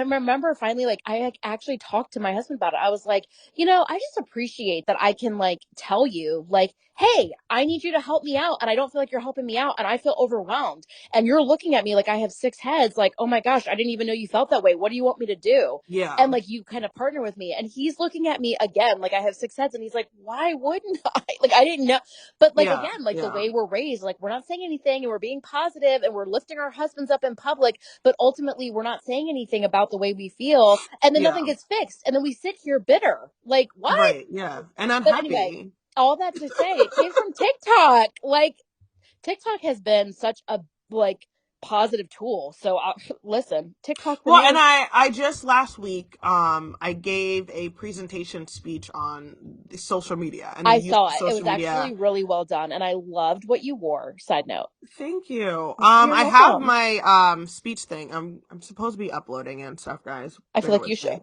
remember finally like I actually talked to my husband about it. I was like, I just appreciate that I can like tell you like, hey, I need you to help me out, and I don't feel like you're helping me out, and I feel overwhelmed, and you're looking at me like I have six heads, like, oh my gosh, I didn't even know you felt that way. What do you want me to do? Yeah. And like you kind of partner with me, and he's looking at me again like I have six heads, and he's like, why wouldn't I? Like I didn't know. But like Yeah. again, like the Yeah. way we're raised, like we're not saying anything and we're being positive and we're lifting our husbands up in public, but ultimately ultimately we're not saying anything about the way we feel, and then Yeah. nothing gets fixed, and then we sit here bitter. Like, what? Right. Yeah. And But anyway, unhappy. all that to say, it came from TikTok. Like, TikTok has been such a like positive tool. So listen, TikTok the Well, and new. I just last week I gave a presentation speech on social media and the I use saw of it. It social was actually media. really well done, and I loved what you wore. Side note. Thank you. You're I have welcome. my speech thing. I'm supposed to be uploading it and stuff, guys. I feel Bear like you with should. me.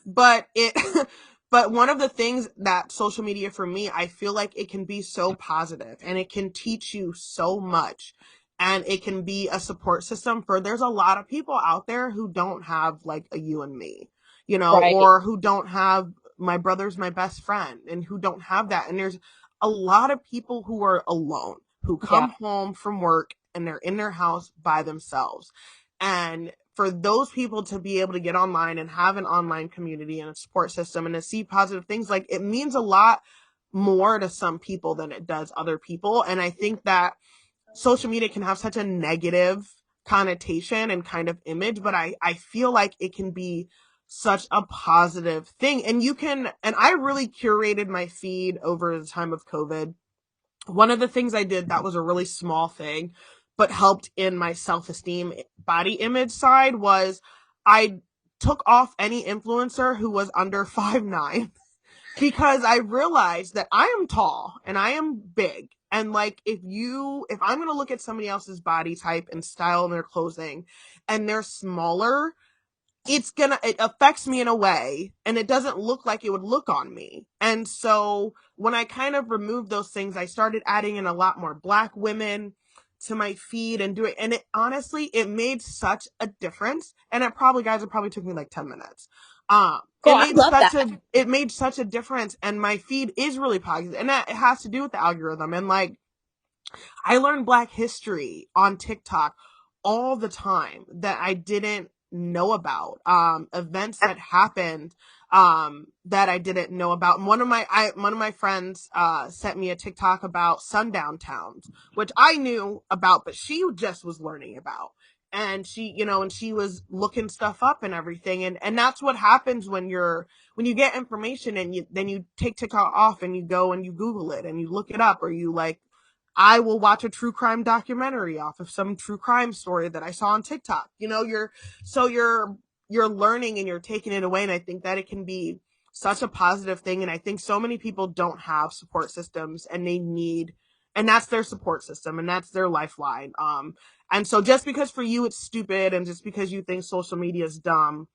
But it but one of the things that social media for me, I feel like it can be so positive and it can teach you so much, and it can be a support system for there's a lot of people out there who don't have like a you and me, you know, Right. or who don't have my brother's my best friend and who don't have that. And there's a lot of people who are alone, who Yeah. come home from work and they're in their house by themselves. And for those people to be able to get online and have an online community and a support system and to see positive things, like it means a lot more to some people than it does other people. And I think that social media can have such a negative connotation and kind of image, but I feel like it can be such a positive thing. And you can, and I really curated my feed over the time of COVID. One of the things I did that was a really small thing, but helped in my self esteem body image side was I took off any influencer who was under 5'9" because I realized that I am tall and I am big. And like, if I'm going to look at somebody else's body type and style in their clothing and they're smaller, it affects me in a way and it doesn't look like it would look on me. And so when I kind of removed those things, I started adding in a lot more black women to my feed and do it. And it honestly, it made such a difference. And it probably took me like 10 minutes. Girl, I love that. It made such a difference. And my feed is really positive. And that it has to do with the algorithm. And like, I learned Black history on TikTok all the time that I didn't know about. Events that happened that I didn't know about. And one of my friends sent me a TikTok about sundown towns, which I knew about, but she just was learning about. And she was looking stuff up and everything. And that's what happens when you get information and then you take TikTok off and you go and you Google it and you look it up, or you like, I will watch a true crime documentary off of some true crime story that I saw on TikTok. You're learning and you're taking it away. And I think that it can be such a positive thing. And I think so many people don't have support systems and and that's their support system and that's their lifeline. And so just because for you it's stupid and just because you think social media is dumb,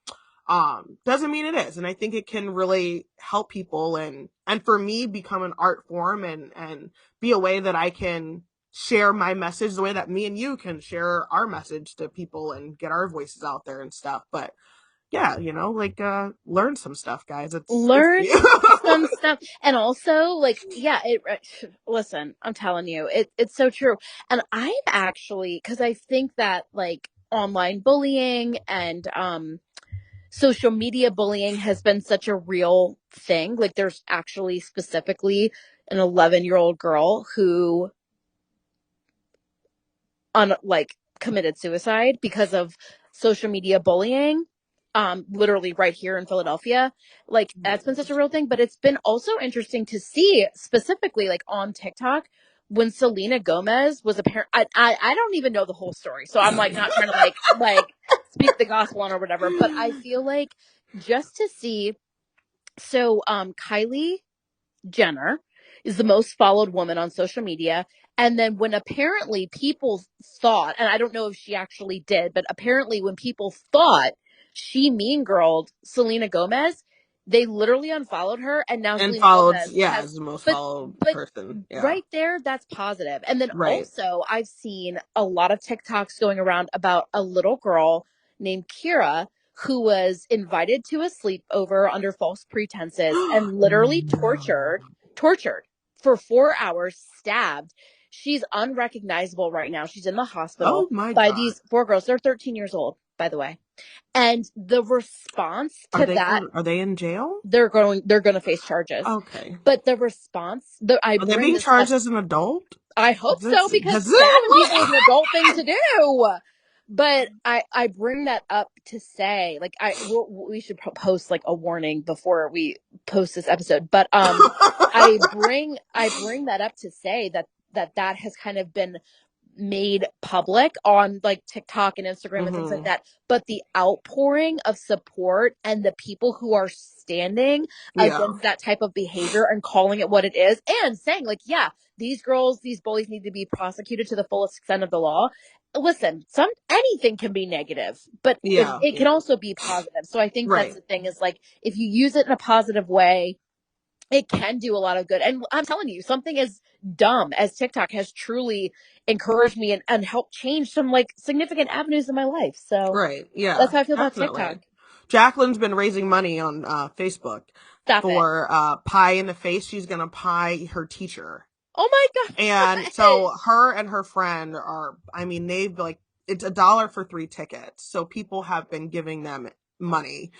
doesn't mean it is. And I think it can really help people and for me become an art form and be a way that I can share my message the way that me and you can share our message to people and get our voices out there and stuff. But yeah, like learn some stuff, guys. It's Learn you. some stuff, and also like, yeah, it. Listen, I'm telling you, it's so true. And I've actually, because I think that like online bullying and social media bullying has been such a real thing. Like, there's actually specifically an 11-year-old girl who like committed suicide because of social media bullying, literally right here in Philadelphia. Like, Oh my that's been such a goodness. real thing. But it's been also interesting to see, specifically like on TikTok, when Selena Gomez was apparent. I don't even know the whole story, so I'm like not trying to like speak the gospel on or whatever, but I feel like just to see. So Kylie Jenner is the most followed woman on social media. And then when apparently people thought, and I don't know if she actually did, but apparently when people thought she mean girled Selena Gomez, they literally unfollowed her, and now And Selena followed, Gomez yeah, has, as the most but followed but person. Yeah. right there, that's positive. And then Right. also I've seen a lot of TikToks going around about a little girl named Kira who was invited to a sleepover under false pretenses and literally No. tortured for 4 hours, stabbed. She's unrecognizable right now. She's in the Oh hospital my by God. these four girls. They're 13 years old, by the way. And the response to that, Are they in jail? they're going to face charges. Okay. But the response, I Are they bring being this up. charged as an adult? I hope so, because That's stabbing people is what? an adult thing to do. But I bring that up to say, like, we should post like a warning before we post this episode. But I bring that up to say that has kind of been made public on like TikTok and Instagram and things like Hmm. that. But the outpouring of support and the people who are standing Yeah. against that type of behavior and calling it what it is and saying, like, yeah, these girls, these bullies need to be prosecuted to the fullest extent of the law. Listen, anything can be negative, but Yeah. it can also be positive. So I think that's Right. the thing is like if you use it in a positive way, it can do a lot of good. And I'm telling you, something as dumb as TikTok has truly encouraged me and helped change some like significant avenues in my life. So Right. Yeah, that's how I feel about TikTok. definitely. Jacqueline's been raising money on Facebook Stop it. for pie in the face. She's gonna pie her teacher. Oh my And so gosh. her and her friend are, I mean, they've like, it's $1 for 3 tickets. So people have been giving them money.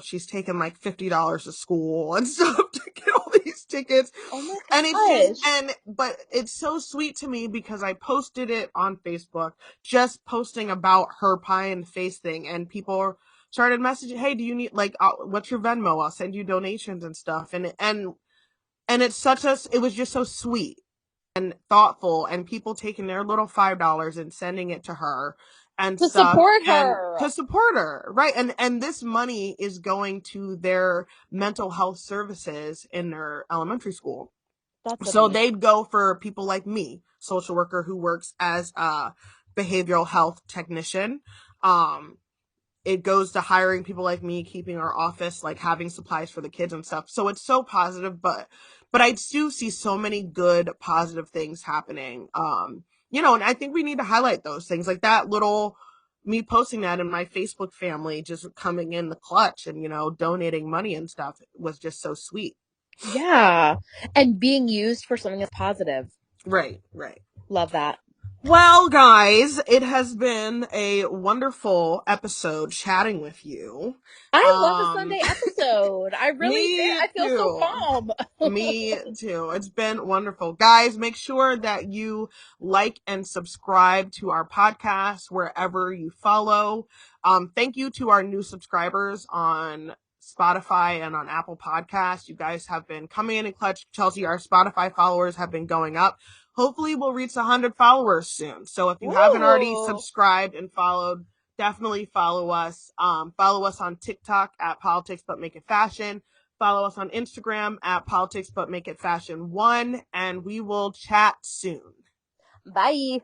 She's taken like $50 to school and stuff to get all these tickets. Oh my And it's just, gosh. but it's so sweet to me because I posted it on Facebook, just posting about her pie and face thing. And people started messaging, hey, do you need, like, what's your Venmo? I'll send you donations and stuff. And it was just so sweet and thoughtful, and people taking their little $5 and sending it to her and To stuff, support and her. to support her, right? And this money is going to their mental health services in their elementary school. That's So amazing. they'd go for people like me, social worker who works as a behavioral health technician. um it goes to hiring people like me, keeping our office, like having supplies for the kids and stuff. So it's so positive, but I do see so many good positive things happening. And I think we need to highlight those things, like that little me posting that in my Facebook family, just coming in the clutch and donating money and stuff was just so sweet. Yeah. And being used for something that's positive. Right, right. Love that. Well, guys, it has been a wonderful episode chatting with you. I love a Um, Sunday episode. I really did. Me I feel so too. calm. Me too. It's been wonderful. Guys, make sure that you like and subscribe to our podcast wherever you follow. Thank you to our new subscribers on Spotify and on Apple Podcasts. You guys have been coming in clutch. Chelsea, our Spotify followers have been going up. Hopefully we'll reach 100 followers soon. So if you haven't already Ooh. subscribed and followed, definitely follow us. Follow us on TikTok at Politics But Make It Fashion. Follow us on Instagram at Politics But Make It Fashion 1, and we will chat soon. Bye.